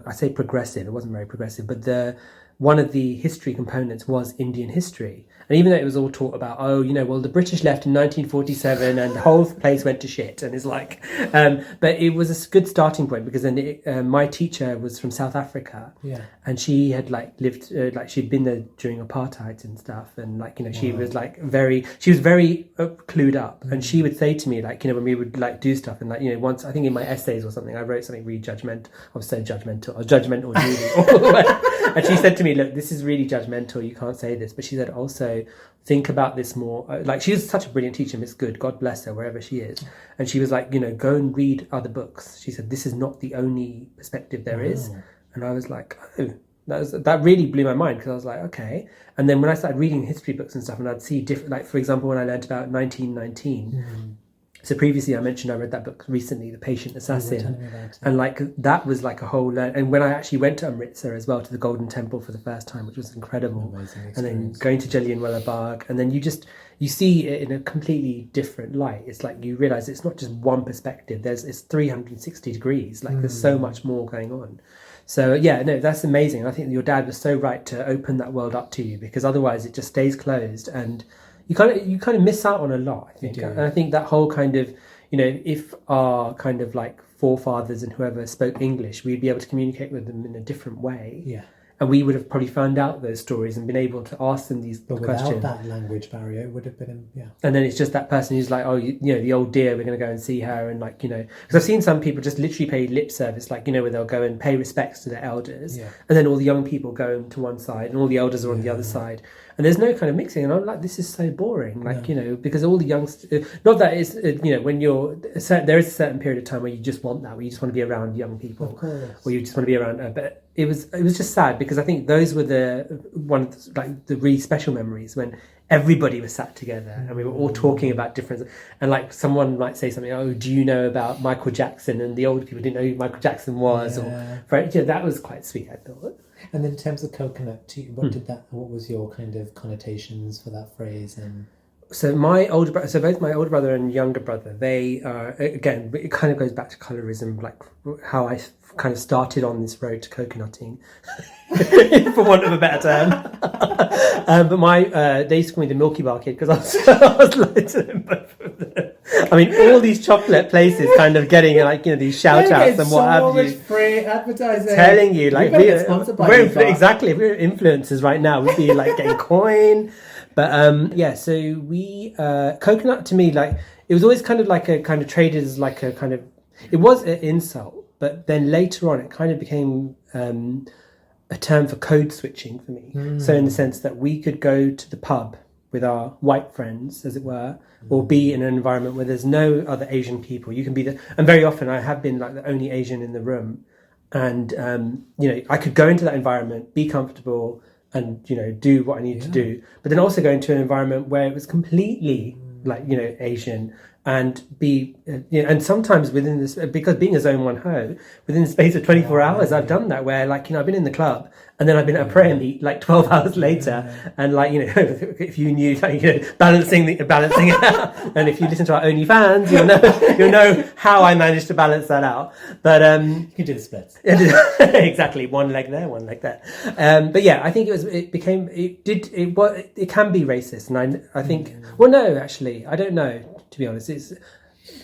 I say progressive, it wasn't very progressive, but one of the history components was Indian history. And even though it was all taught about, the British left in 1947 and the whole place went to shit. And it's like, but it was a good starting point, because then my teacher was from South Africa. Yeah. And she had like lived, she'd been there during apartheid and stuff. And like, she was like she was very clued up. And she would say to me, like, when we would like do stuff, and like, once, I think in my essays or something, I wrote something really judgmental. I was so judgmental. I was judgmental Judy. And she said to me, look, this is really judgmental. You can't say this. But she said, also, think about this more. Like, she was such a brilliant teacher, Miss Good, God bless her, wherever she is. And she was like, go and read other books. She said, this is not the only perspective there is. And I was like, oh, that really blew my mind, because I was like, okay. And then when I started reading history books and stuff, and I'd see different, like, for example, when I learned about 1919, so previously I mentioned I read that book recently, The Patient Assassin, and like that was like a whole and when I actually went to Amritsar as well, to the Golden Temple for the first time, which was incredible, and then going to Jallianwala Bagh, and then you see it in a completely different light. It's like you realize it's not just one perspective, it's 360 degrees, like there's so much more going on. So yeah, no, that's amazing. I think your dad was so right to open that world up to you, because otherwise it just stays closed, and you kind of miss out on a lot, I think. And I think that whole kind of, if our kind of like forefathers and whoever spoke English, we'd be able to communicate with them in a different way. Yeah. And we would have probably found out those stories and been able to ask them these questions. Without that language barrier, it would have been, And then it's just that person who's like, the old dear, we're going to go and see her. And like, because I've seen some people just literally pay lip service, like, where they'll go and pay respects to their elders. Yeah. And then all the young people go to one side and all the elders are on the other side. And there's no kind of mixing. And I'm like, this is so boring. Like, because all the youngsters, not that it's, when there is a certain period of time where you just want that, where you just want to be around young people. Or you just want to be around, but it was just sad, because I think those were the really special memories when everybody was sat together and we were all talking about different, and like someone might say something, oh, do you know about Michael Jackson? And the older people didn't know who Michael Jackson was, that was quite sweet, I thought. And then in terms of coconut, what was your kind of connotations for that phrase? And so both my older brother and younger brother, they are, again, it kind of goes back to colorism, like how I kind of started on this road to coconutting, for want of a better term. But they used to call me the Milky Bar kid, because I was like to them, both of them. I mean, all these chocolate places kind of getting like, these shout outs and what have you. Free advertising. Telling you, like, exactly. If we were influencers right now, we'd be like getting coin. But so we coconut to me, like, it was always kind of like a kind of traded as like a kind of, it was an insult, but then later on it kind of became a term for code switching for me. So in the sense that we could go to the pub with our white friends, as it were, or be in an environment where there's no other Asian people. You can be and very often I have been like the only Asian in the room, and I could go into that environment, be comfortable, and do what I needed to do, but then also go into an environment where it was completely like Asian, and be and sometimes within this, because being a zone 1 ho, within the space of 24 hours I've done that, where like I've been in the club and then I've been at a prayer meet like 12 hours later, and like if you knew, like, balancing it out, and if you listen to our OnlyFans, you'll know how I managed to balance that out. But you can do the splits. Exactly, one leg there, one leg there. But yeah, I think it can be racist, and I think well, no, actually I don't know, to be honest.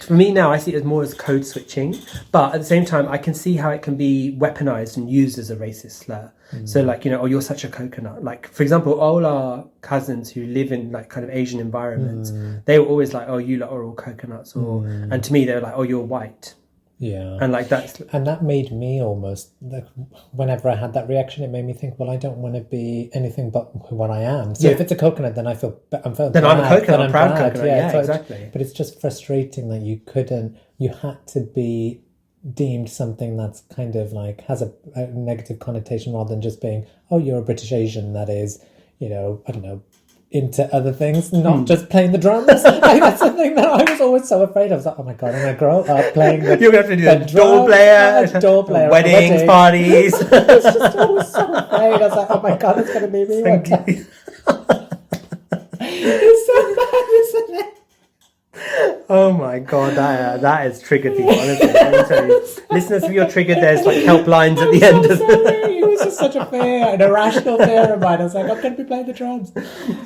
for me now, I see it as more as code switching, but at the same time, I can see how it can be weaponized and used as a racist slur. So like, you know, oh, you're such a coconut. Like, for example, all our cousins who live in like kind of Asian environments, they were always like, oh, you lot are all coconuts. Or, and to me, they were like, oh, you're white. Yeah. And like and that made me almost, like, whenever I had that reaction, it made me think, well, I don't want to be anything but what I am. So if it's a coconut, then I feel then I'm a coconut, I'm proud coconut. Yeah, so exactly. But it's just frustrating that you had to be deemed something that's kind of like has a negative connotation rather than just being, oh, you're a British Asian that is, you know, I don't know, into other things, not just playing the drums. Like, that's the thing that I was always so afraid of. I was like, oh my god, I'm going to grow up playing the You're going to have to do the door player, weddings, parties. I was just always so afraid. I was like, oh my god, it's going to be me one day. It's so bad, isn't it? Oh my god, that has triggered people, honestly. Let me tell you. Listeners, if you're triggered, there's like helplines at the end of it. It was just such a fear, an irrational fear of mine. I was like, I'm going to be playing the drums.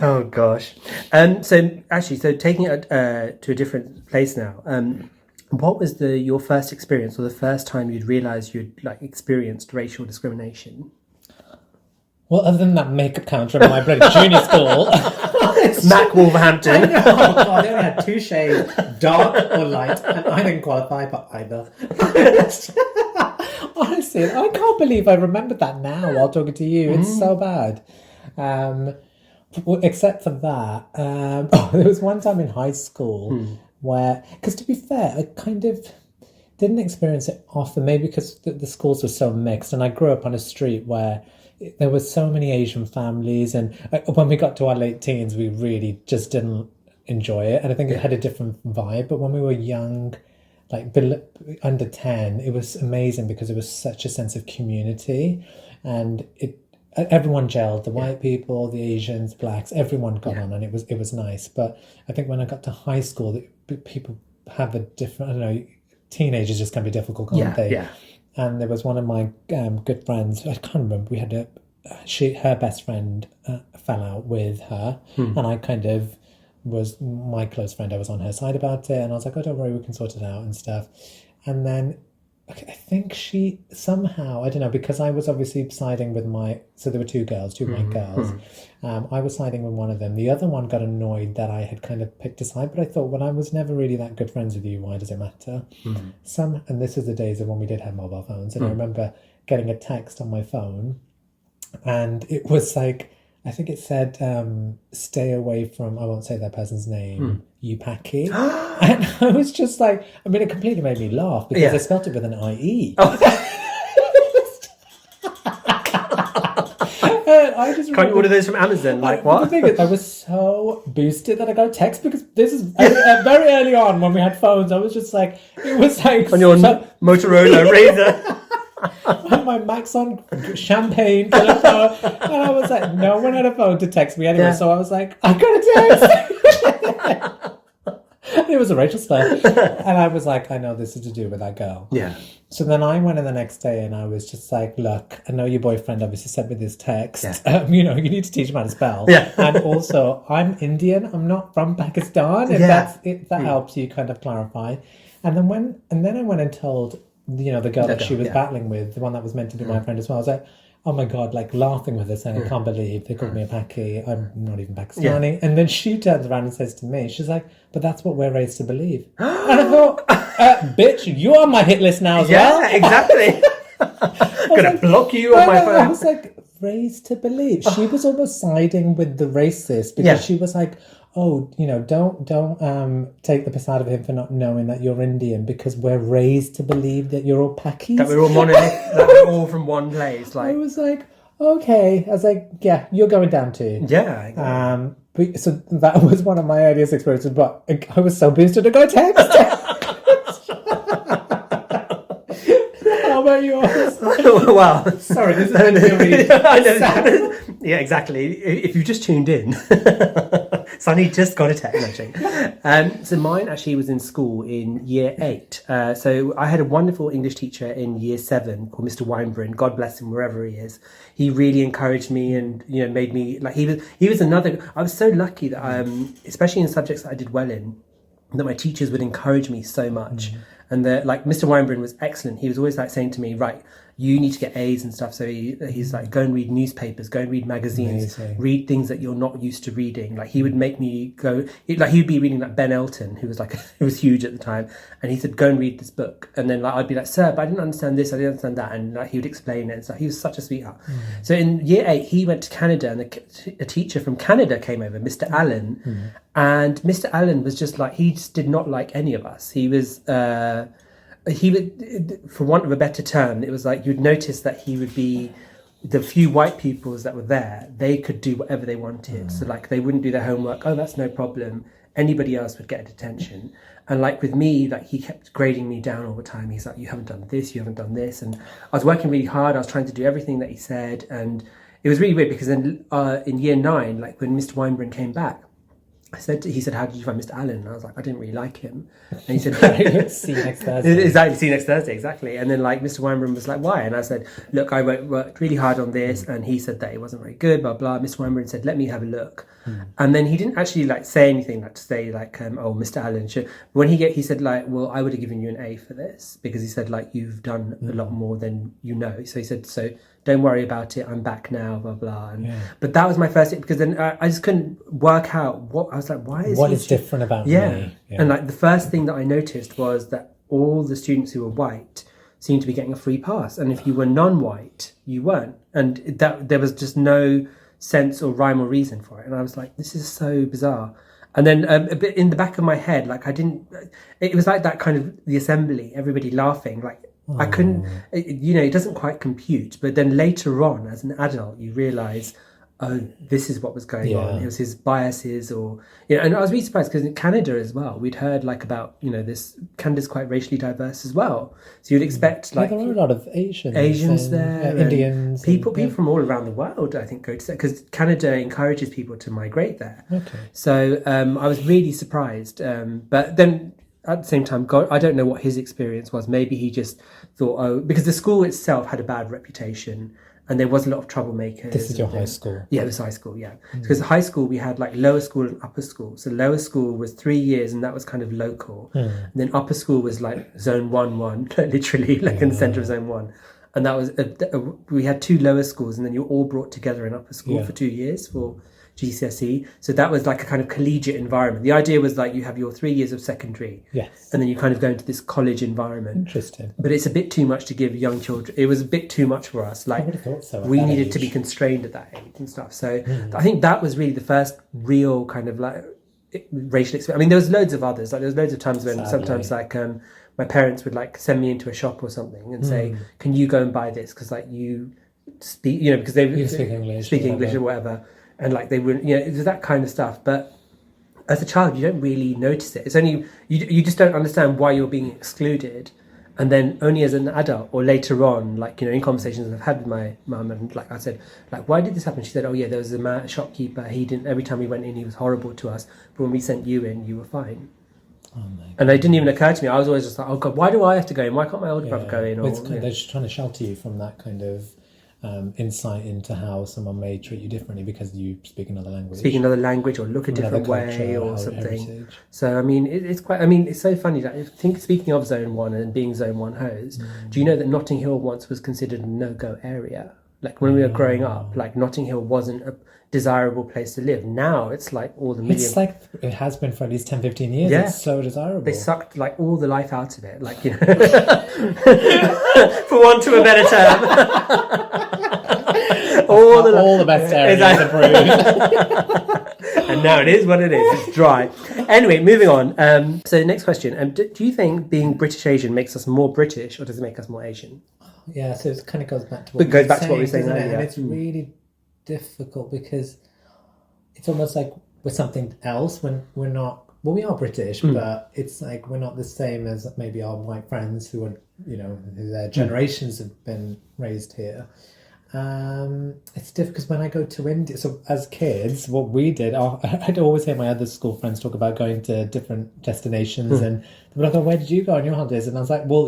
Oh gosh. So taking it to a different place now. What was your first experience, or the first time you'd realised you'd like experienced racial discrimination? Well, other than that makeup counter in my bloody junior school, Mac Wolverhampton. Oh god, they only had two shades, dark or light, and I didn't qualify for either. Honestly, I can't believe I remembered that now while talking to you. It's so bad. Except for that, there was one time in high school where, because to be fair, I kind of didn't experience it often, maybe because the schools were so mixed, and I grew up on a street where there were so many Asian families, and when we got to our late teens, we really just didn't enjoy it, and I think it had a different vibe. But when we were young, like under 10, it was amazing because it was such a sense of community, and everyone gelled, the white people, the Asians, blacks, everyone got on, and it was nice. But I think when I got to high school, people have a different, I don't know, teenagers just can be difficult, can't they? Yeah. And there was one of my good friends, I can't remember, we had her best friend fell out with her, and I kind of was my close friend, I was on her side about it, and I was like, oh, don't worry, we can sort it out and stuff. And then I think she somehow, I don't know, because I was obviously siding with so there were two white girls. I was siding with one of them. The other one got annoyed that I had kind of picked a side, but I thought, well, I was never really that good friends with you. Why does it matter? And this is the days of when we did have mobile phones. And I remember getting a text on my phone, and it was like, I think it said, stay away from, I won't say that person's name, you packy. And I was just like, I mean, it completely made me laugh because I spelt it with an IE. I just can't you order those from Amazon? Like what? The thing is, I was so boosted that I got a text because this is very early on when we had phones. I was just like, it was like on your Motorola Razr. On my Maxon champagne telephone, and I was like, no one had a phone to text me anyway, so I was like, I got a text. It was a racial slur, and I was like, I know this is to do with that girl. Yeah. So then I went in the next day, and I was just like, look, I know your boyfriend obviously sent me this text. Yeah. You need to teach him how to spell. Yeah. And also, I'm Indian. I'm not from Pakistan. If that helps you kind of clarify. And then I went and told the girl that she was battling with, the one that was meant to be my friend as well. I was like, oh my god, like laughing with her, saying, I can't believe they called me a Paki. I'm not even Pakistani. Yeah. And then she turns around and says to me, she's like, but that's what we're raised to believe. And I thought, bitch, you're on my hit list now as well. Yeah, exactly. I'm gonna block you on my phone. I was like, raised to believe. She was almost siding with the racist because she was like, oh, don't take the piss out of him for not knowing that you're Indian because we're raised to believe that you're all Pakis. That we're all that we're all from one place. Like I was like, okay. I was like, yeah, you're going down too. Yeah. So that was one of my earliest experiences, but I was so boosted to go text. How about yours? Wow. Sorry, this is really sad. Yeah, exactly. If you just tuned in, Sunny just got a text actually. So mine actually was in school in year 8. So I had a wonderful English teacher in year 7 called Mr. Weinbrun. God bless him wherever he is. He really encouraged me and made me like he was another. I was so lucky that especially in subjects that I did well in. that my teachers would encourage me so much. And like Mr. Weinbrun was excellent. He was always like saying to me, right, you need to get A's and stuff. So he's like, go and read newspapers, go and read magazines, read things that you're not used to reading. Like he would make me go, like he would be reading like Ben Elton, who was like, who was huge at the time. And he said, go and read this book. And then like, I'd be like, sir, but I didn't understand this, I didn't understand that. And like, he would explain it and stuff. He was such a sweetheart. So in year 8, he went to Canada, and a teacher from Canada came over, Mr. Allen. And Mr. Allen was just like, he just did not like any of us. He was, he would, for want of a better term, it was like you'd notice that he would be the few white peoples that were there, they could do whatever they wanted. So like they wouldn't do their homework. Oh, that's no problem. Anybody else would get a detention. And like with me, like he kept grading me down all the time. He's like, you haven't done this, you haven't done this. And I was working really hard. I was trying to do everything that he said. And it was really weird because then in year 9, like when Mr. Weinbrun came back, he said, how did you find Mr. Allen? And I was like, I didn't really like him. And he said, see you next Thursday. Exactly, see you next Thursday, exactly. And then like Mr. Weinbrun was like, why? And I said, look, I worked really hard on this. And he said that it wasn't very good, blah, blah. Mr. Weinbrun said, let me have a look. And then he didn't actually like say anything like to say like, oh, Mr. Allen should. When he said like, well, I would have given you an A for this because he said like, you've done a lot more than you know. So he said, so don't worry about it, I'm back now, blah, blah. And, but that was my first, because then I just couldn't work out what, I was like, why is what is different about me? Yeah. And like the first thing that I noticed was that all the students who were white seemed to be getting a free pass. And if you were non-white, you weren't. And that there was just no sense or rhyme or reason for it. And I was like, this is so bizarre. And then a bit in the back of my head, like it was like that kind of the assembly, everybody laughing, like, I couldn't, it doesn't quite compute. But then later on, as an adult, you realise, oh, this is what was going on. It was his biases and I was really surprised because in Canada as well, we'd heard like about, this, Canada's quite racially diverse as well. So you'd expect like... there are a lot of Asians there. Indians. People from all around the world, I think, go to, because Canada encourages people to migrate there. Okay. So I was really surprised. But then... at the same time, God, I don't know what his experience was. Maybe he just thought, because the school itself had a bad reputation and there was a lot of troublemakers. This is your high school? Yeah, this high school, yeah. Because high school, we had like lower school and upper school. So lower school was 3 years and that was kind of local. And then upper school was like zone 1, literally like in the centre of zone 1. And that was, we had 2 lower schools and then you're all brought together in upper school for 2 years for GCSE. So that was like a kind of collegiate environment. The idea was like you have your 3 years of secondary, and then you kind of go into this college environment. Interesting. But it's a bit too much to give young children. It was a bit too much for us. Like I would have thought so. We needed to be constrained at that age and stuff. So I think that was really the first real kind of like racial experience. I mean, there was loads of others. Like there was loads of times when sometimes like my parents would like send me into a shop or something and say, "Can you go and buy this?" Because like you speak, because they speak English or whatever. And like they wouldn't, it was that kind of stuff. But as a child, you don't really notice it. It's only, you just don't understand why you're being excluded. And then only as an adult or later on, like, in conversations I've had with my mum, and like I said, like, why did this happen? She said, oh yeah, there was a shopkeeper. He didn't, every time we went in, he was horrible to us. But when we sent you in, you were fine. Oh my God. And it didn't even occur to me. I was always just like, oh God, why do I have to go in? Why can't my older brother go in? They're just trying to shelter you from that kind of insight into how someone may treat you differently because you speak another language or look a different way or something. Heritage. So I mean it's quite, it's so funny that I think, speaking of zone 1 and being zone 1 hose, do you know that Notting Hill once was considered a no-go area? Like when we were growing up, like Notting Hill wasn't a desirable place to live. Now it's like all the million... It's like it has been for at least 10-15 years. It's so desirable. They sucked like all the life out of it, like, for want of a better term. all the best areas are brewed. And now it is what it is. It's dry. Anyway, moving on. So next question. Do you think being British Asian makes us more British or does it make us more Asian? Yeah, so it kind of goes back to what we were saying earlier. And it's really difficult because it's almost like we're something else when we're not... Well, we are British, but it's like we're not the same as maybe our white friends who are, who their generations have been raised here. It's difficult because when I go to India, so as kids, what we did, I'd always hear my other school friends talk about going to different destinations and they'd be like, oh, where did you go on your holidays? And I was like, well,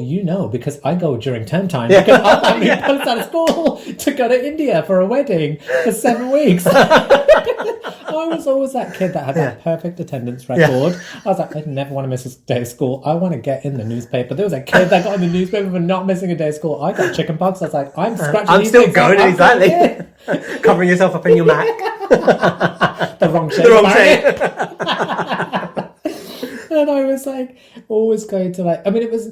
because I go during term time because I'm being posted out of school to go to India for a wedding for 7 weeks. I I was always that kid that had that perfect attendance record. I was like, I never want to miss a day of school. I want to get in the newspaper. There was a kid that got in the newspaper for not missing a day of school. I got chicken pox. I was like, I'm scratching. I'm still going, exactly. Covering yourself up in your Mac. The wrong shape. The wrong shape. And I was like, always going to like, I mean, it was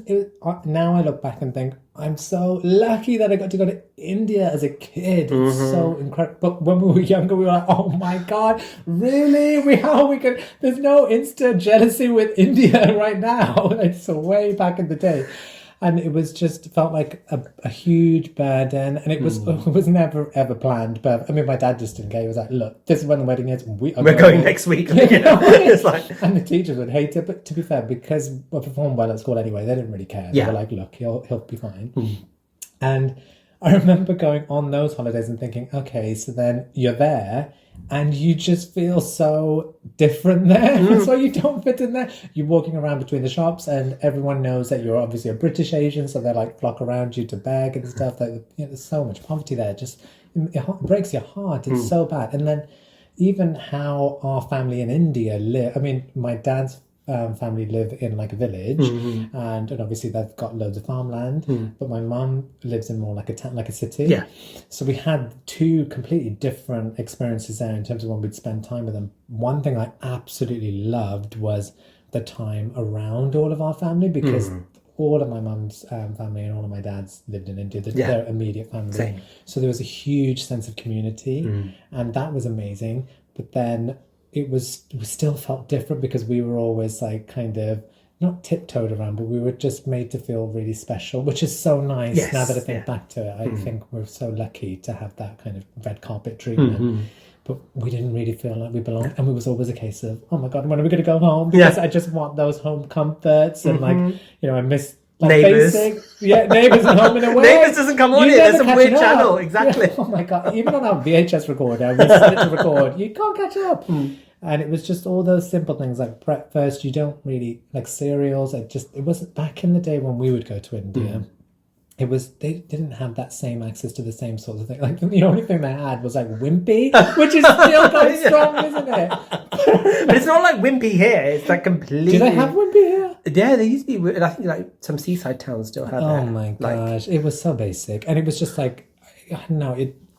now I look back and think, I'm so lucky that I got to go to India as a kid. It's so incredible. But when we were younger, we were like, oh my God, really? There's no Insta jealousy with India right now. It's way back in the day. And it was just felt like a huge burden, and it was never ever planned. But I mean, my dad just didn't care. He was like, "Look, this is when the wedding is. We're going next week." It's like, and the teachers would hate it. But to be fair, because I performed well at school anyway, they didn't really care. They were like, "Look, he'll be fine." And I remember going on those holidays and thinking, "Okay, so then you're there." And you just feel so different there. So you don't fit in there. You're walking around between the shops and everyone knows that you're obviously a British Asian. So they like flock around you to beg and stuff. Like, there's so much poverty there. Just it breaks your heart. It's so bad. And then even how our family in India live. I mean, my dad's family live in like a village, and obviously they've got loads of farmland, but my mum lives in more like a town, like a city. So we had two completely different experiences there in terms of when we'd spend time with them. One thing I absolutely loved was the time around all of our family, because all of my mum's family and all of my dad's lived in India, their immediate family. Same. So there was a huge sense of community, and that was amazing. But then we still felt different because we were always like kind of not tiptoed around, but we were just made to feel really special, which is so nice. Now that I think back to it, I think we're so lucky to have that kind of red carpet treatment. But we didn't really feel like we belonged, and it was always a case of, oh my God, when are we going to go home? Because I just want those home comforts, and I miss like Neighbours. Neighbours and Home and Away. Neighbours doesn't come on it. There's some weird channel. Exactly. Oh my God. Even on our VHS recorder, we set it to record. You can't catch up. And it was just all those simple things like breakfast. You don't really like cereals. It wasn't back in the day when we would go to India. They didn't have that same access to the same sorts of things. Like the only thing they had was like Wimpy, which is still going strong, isn't it? But it's not like Wimpy here. It's like completely. Do they have Wimpy here? Yeah, they used to be. I think like some seaside towns still have. Oh my gosh, it was so basic, and it was just like,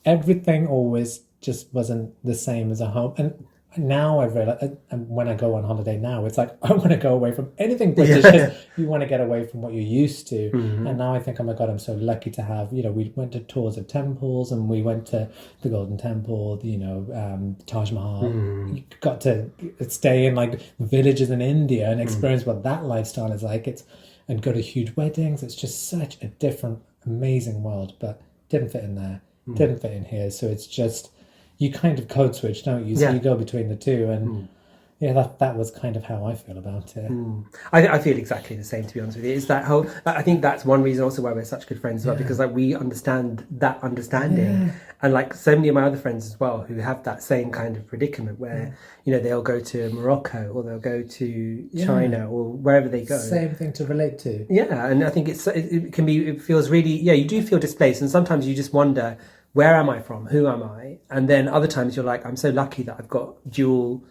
everything always just wasn't the same as a home. And now I've realized, and when I go on holiday now, it's like I want to go away from anything British. You want to get away from what you're used to. And now I think, oh my God, I'm so lucky to have, we went to tours of temples, and we went to the Golden Temple, Taj Mahal. You got to stay in like villages in India and experience what that lifestyle is like. And go to huge weddings. It's just such a different, amazing world, but didn't fit in there. Didn't fit in here. So it's just, you kind of code switch, don't you? So you go between the two, and that was kind of how I feel about it. I feel exactly the same, to be honest with you. It's that whole. I think that's one reason also why we're such good friends as well, because like we understand that understanding, and like so many of my other friends as well who have that same kind of predicament where they'll go to Morocco or they'll go to China or wherever they go. Same thing to relate to. Yeah, and I think it feels really you do feel displaced, and sometimes you just wonder, where am I from? Who am I? And then other times you're like, I'm so lucky that I've got dual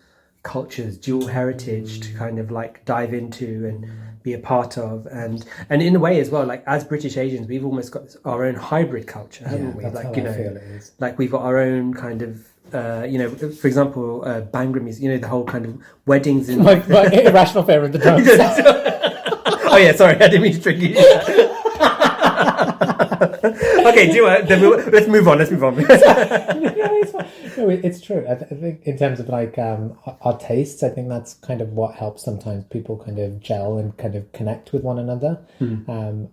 cultures, dual heritage to kind of like dive into and be a part of. And in a way as well, like as British Asians, we've almost got our own hybrid culture, haven't we? That's Like, how I feel it is. like we've got our own kind of, for example, Bhangra music, the whole kind of weddings in... My irrational fear of the drums. Oh yeah, sorry, I didn't mean to trick you. Okay, let's move on. No, it's true. I think in terms of like our tastes, I think that's kind of what helps sometimes people kind of gel and kind of connect with one another. And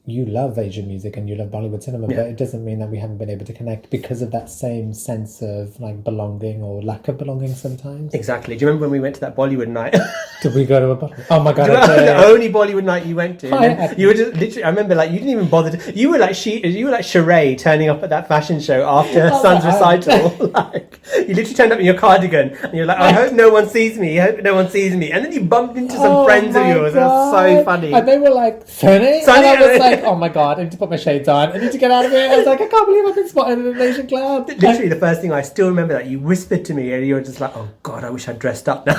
you love Asian music and you love Bollywood cinema, but it doesn't mean that we haven't been able to connect because of that same sense of like belonging or lack of belonging sometimes. Exactly. Do you remember when we went to that Bollywood night? Did we go to a Bollywood? Oh my God. The only Bollywood night you went to. You were just literally, I remember like you didn't even bother you were like you were like Sheree turning up at that fashion show after her son's recital. Like, you literally turned up in your cardigan and you're like, I hope no one sees me. I hope no one sees me. And then you bumped into some friends of yours. It was so funny. And they were like, Sunny? And I was like, oh my God, I need to put my shades on. I need to get out of here. I was like, I can't believe I've been spotted in an Asian club. Literally, the first thing I still remember that you whispered to me and you were just like, oh God, I wish I'd dressed up now.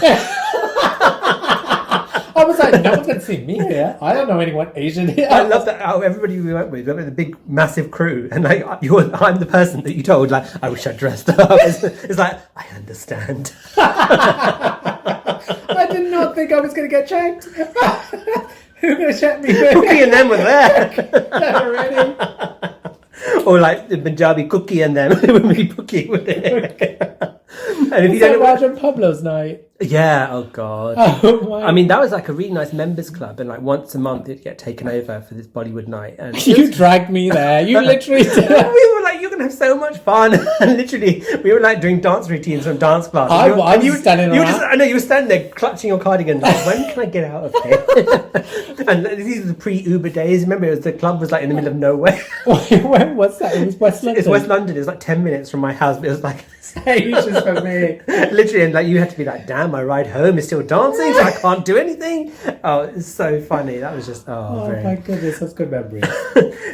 I was like, no one's going to see me here. I don't know anyone Asian here. I love that how everybody we went with a big, massive crew. And like, I'm the person that you told, like, I wish I'd dressed up. It's like, I understand. I did not think I was going to get checked. Who going to check me? Cookie and them were there. Already. Or like the Punjabi Cookie and them. It would be Cookie, wouldn't it? And if you don't know Rajan Pablo's night. Yeah, oh God. Oh, I mean, that was like a really nice members club, and like once a month it'd get taken over for this Bollywood night. And you dragged me there. You literally did. We were like, you're going to have so much fun. And literally, we were like doing dance routines from dance classes. I was standing around. I know, you were standing there clutching your cardigan, like, when can I get out of here? And these were the pre-Uber days. Remember, the club was like in the middle of nowhere. When was that? It was West London. It's West London. It was like 10 minutes from my house, but it was like... ages for me. Literally, and like you had to be like, damn, my ride home is still dancing, so I can't do anything. Oh, it's so funny. That was just my goodness, that's good memory.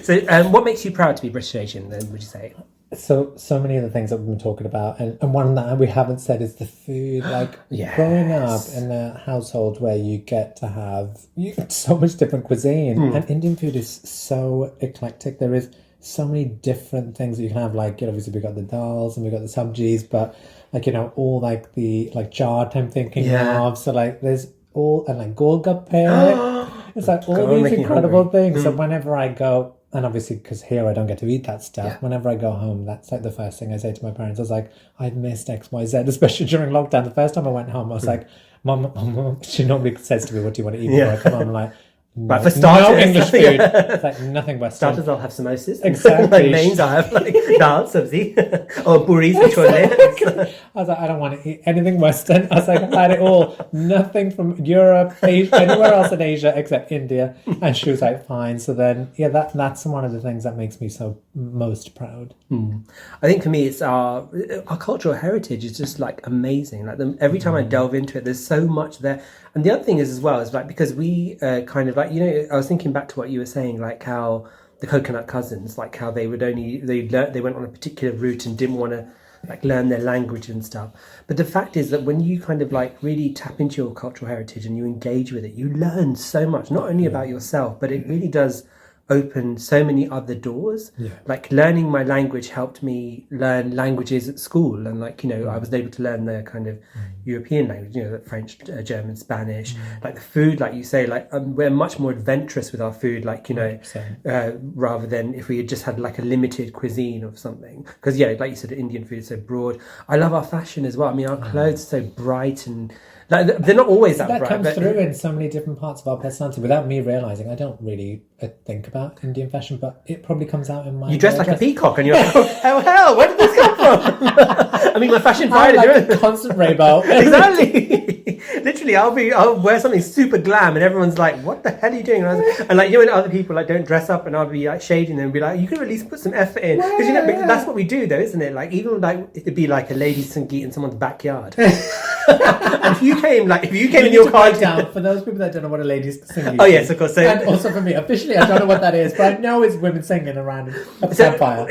So, what makes you proud to be British Asian? Then would you say? So many of the things that we've been talking about, and one that we haven't said is the food. Like growing up in a household where you get to have so much different cuisine, and Indian food is so eclectic. There is so many different things that you can have. Like, obviously we got the dals and we got the sabjis, but like, all like the like chaat I'm thinking of. So like there's all, and like golgappe. It's like all these incredible things. So whenever I go, and obviously because here I don't get to eat that stuff, whenever I go home, that's like the first thing I say to my parents. I was like, I've missed XYZ, especially during lockdown. The first time I went home, I was like, Mom, she normally says to me, what do you want to eat before I come home? I'm like, Right, for starters, no English food. It's like nothing Western. Starters, I'll have samosas. Exactly. Like mains, I'll have like dal, sabzi, or puris, chole. I was like, I don't want to eat anything Western. I was like, I've had it all. Nothing from Europe, Asia, anywhere else in Asia except India. And she was like, fine. So then, that's one of the things that makes me so most proud. I think for me, it's our cultural heritage is just like amazing. Like every time I delve into it, there's so much there. And the other thing is as well is like because we kind of like I was thinking back to what you were saying, like how the coconut cousins, like how they went on a particular route and didn't want to like learn their language and stuff. But the fact is that when you kind of like really tap into your cultural heritage and you engage with it, you learn so much, not only about yourself, but it really does open so many other doors. Like learning my language helped me learn languages at school, and like I was able to learn the kind of European language, like French, German, Spanish. Like the food, like you say, like we're much more adventurous with our food, like rather than if we had just had like a limited cuisine of something. Because like you said, Indian food is so broad. I love our fashion as well. I mean, our clothes are so bright and like, they're not always that bright. That comes through in so many different parts of our personality without me realising. I don't really think about Indian fashion, but it probably comes out in my... You dress like a peacock and you're like, oh hell, where did this come from? I mean, my fashion Friday... I'm like a constant rainbow. Exactly. Literally, I'll wear something super glam and everyone's like, what the hell are you doing? And like, when other people like don't dress up and I'll be like shading them and be like, you could at least put some effort in. Because because that's what we do though, isn't it? Like even like, it'd be like a ladies' Sangeet in someone's backyard. And if you came in your car down for those people that don't know what a ladies singing is. Oh yes, of course. So, and also for me, officially, I don't know what that is, but I know it's women singing around a campfire.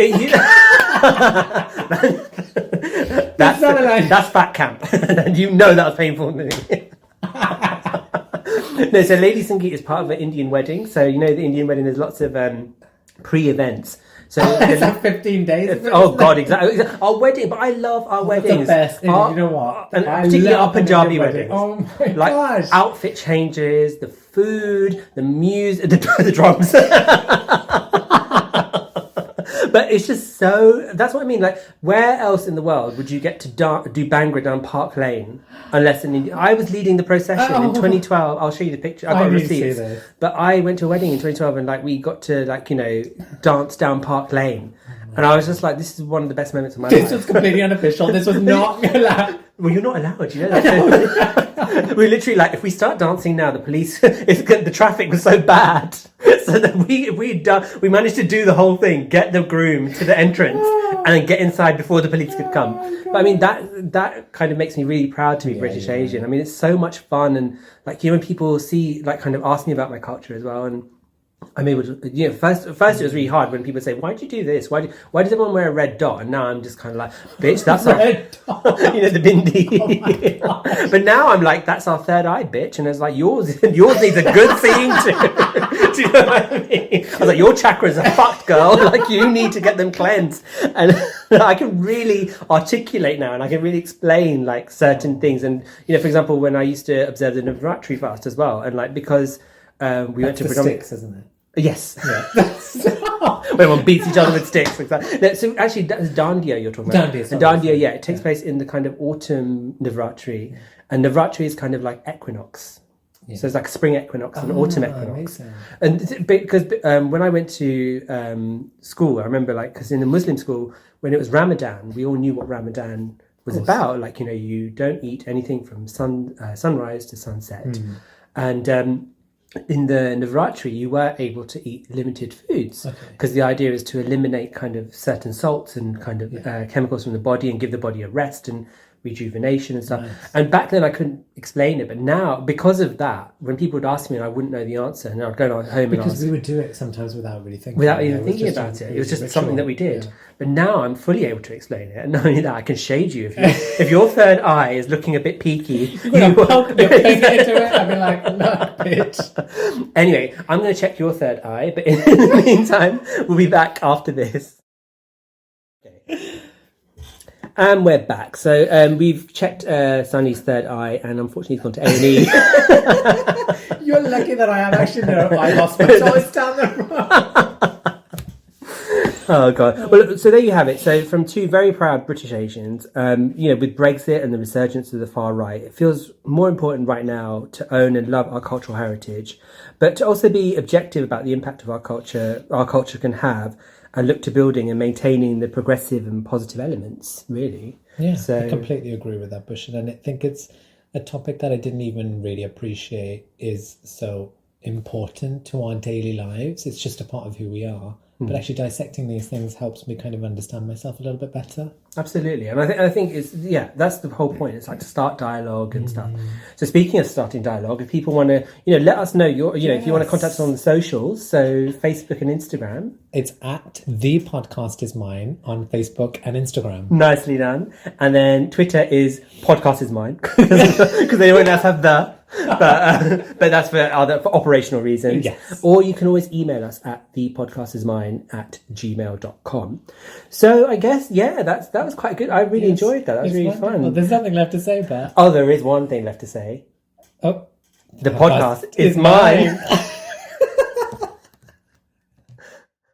That's fat camp, and that was painful. No, so ladies Sangeet is part of an Indian wedding. So the Indian wedding, there's lots of pre-events. So it's like 15 days. Oh God, exactly. Our wedding, but I love our weddings. The best. You know what? And particularly our Punjabi weddings. Oh my gosh! Outfit changes, the food, the music, the drums. But it's just so... That's what I mean. Like, where else in the world would you get to do Bhangra down Park Lane unless in India? I was leading the procession in 2012. I'll show you the picture. I've got receipts. But I went to a wedding in 2012 and we got to dance down Park Lane. And I was just like, this is one of the best moments of my life. This was completely unofficial. This was not allowed. Well, you're not allowed, We're literally like, if we start dancing now, the police, the traffic was so bad. so that we managed to do the whole thing, get the groom to the entrance, and then get inside before the police could come. But I mean, that kind of makes me really proud to be British Asian. I mean, it's so much fun, and like, when people see, like, kind of ask me about my culture as well, and I'm able to, first it was really hard when people say, why'd you do this? Why does everyone wear a red dot? And now I'm just kind of like, bitch, that's Red dot. the bindi. Oh but now I'm like, that's our third eye, bitch. And it's like, yours needs a good seeing too. Do you know what I mean? I was like, your chakras are fucked, girl. Like, you need to get them cleansed. And I can really articulate now, and I can really explain, like, certain things. And, for example, when I used to observe the Navratri fast as well, and like, because we went to the sticks, isn't it? Yes. Yeah. When everyone beats each other with sticks. Like that. No, so actually, that's Dandiya you're talking about. Dandiya, it takes place in the kind of autumn Navratri. Yeah. And Navratri is kind of like equinox. Yeah. So it's like a spring equinox and autumn equinox. And because when I went to school, I remember, like, because in a Muslim school, when it was Ramadan, we all knew what Ramadan was about. Like, you don't eat anything from sunrise to sunset. And in the Navratri, you were able to eat limited foods, because the idea is to eliminate kind of certain salts and kind of chemicals from the body and give the body a rest and rejuvenation and stuff. Nice. And back then I couldn't explain it, but now, because of that, when people would ask me and I wouldn't know the answer, and I'd go home because we would do it sometimes without really thinking, even thinking about it. It was just something that we did. But now I'm fully able to explain it, and not only that, I can shade you if your third eye is looking a bit peaky. You're poking into it. I'd be like, no, bitch. Anyway, I'm going to check your third eye, but in the meantime, we'll be back after this. Okay. And we're back. So we've checked Sunny's third eye, and unfortunately he's gone to A&E. You're lucky that I am actually near an eye hospital. It's down the road. Oh God! Well, so there you have it. So from two very proud British Asians, with Brexit and the resurgence of the far right, it feels more important right now to own and love our cultural heritage, but to also be objective about the impact of our culture can have, and look to building and maintaining the progressive and positive elements. Really, yeah. So I completely agree with that, Bhushan, and I think it's a topic that I didn't even really appreciate is so important to our daily lives. It's just a part of who we are. But actually dissecting these things helps me kind of understand myself a little bit better. Absolutely. And I think it's, that's the whole point. It's like to start dialogue and stuff. So speaking of starting dialogue, if people want to, let us know if you want to contact us on the socials, so Facebook and Instagram. It's at The Podcast Is Mine on Facebook and Instagram. Nicely done. And then Twitter is Podcast Is Mine, because they won't have the. But that's for operational reasons. Yes. Or you can always email us at thepodcastismine@gmail.com. So I guess, that was quite good. I really enjoyed that. That was really fun. Well, there's nothing left to say, but... Oh, there is one thing left to say. Oh. The podcast is mine.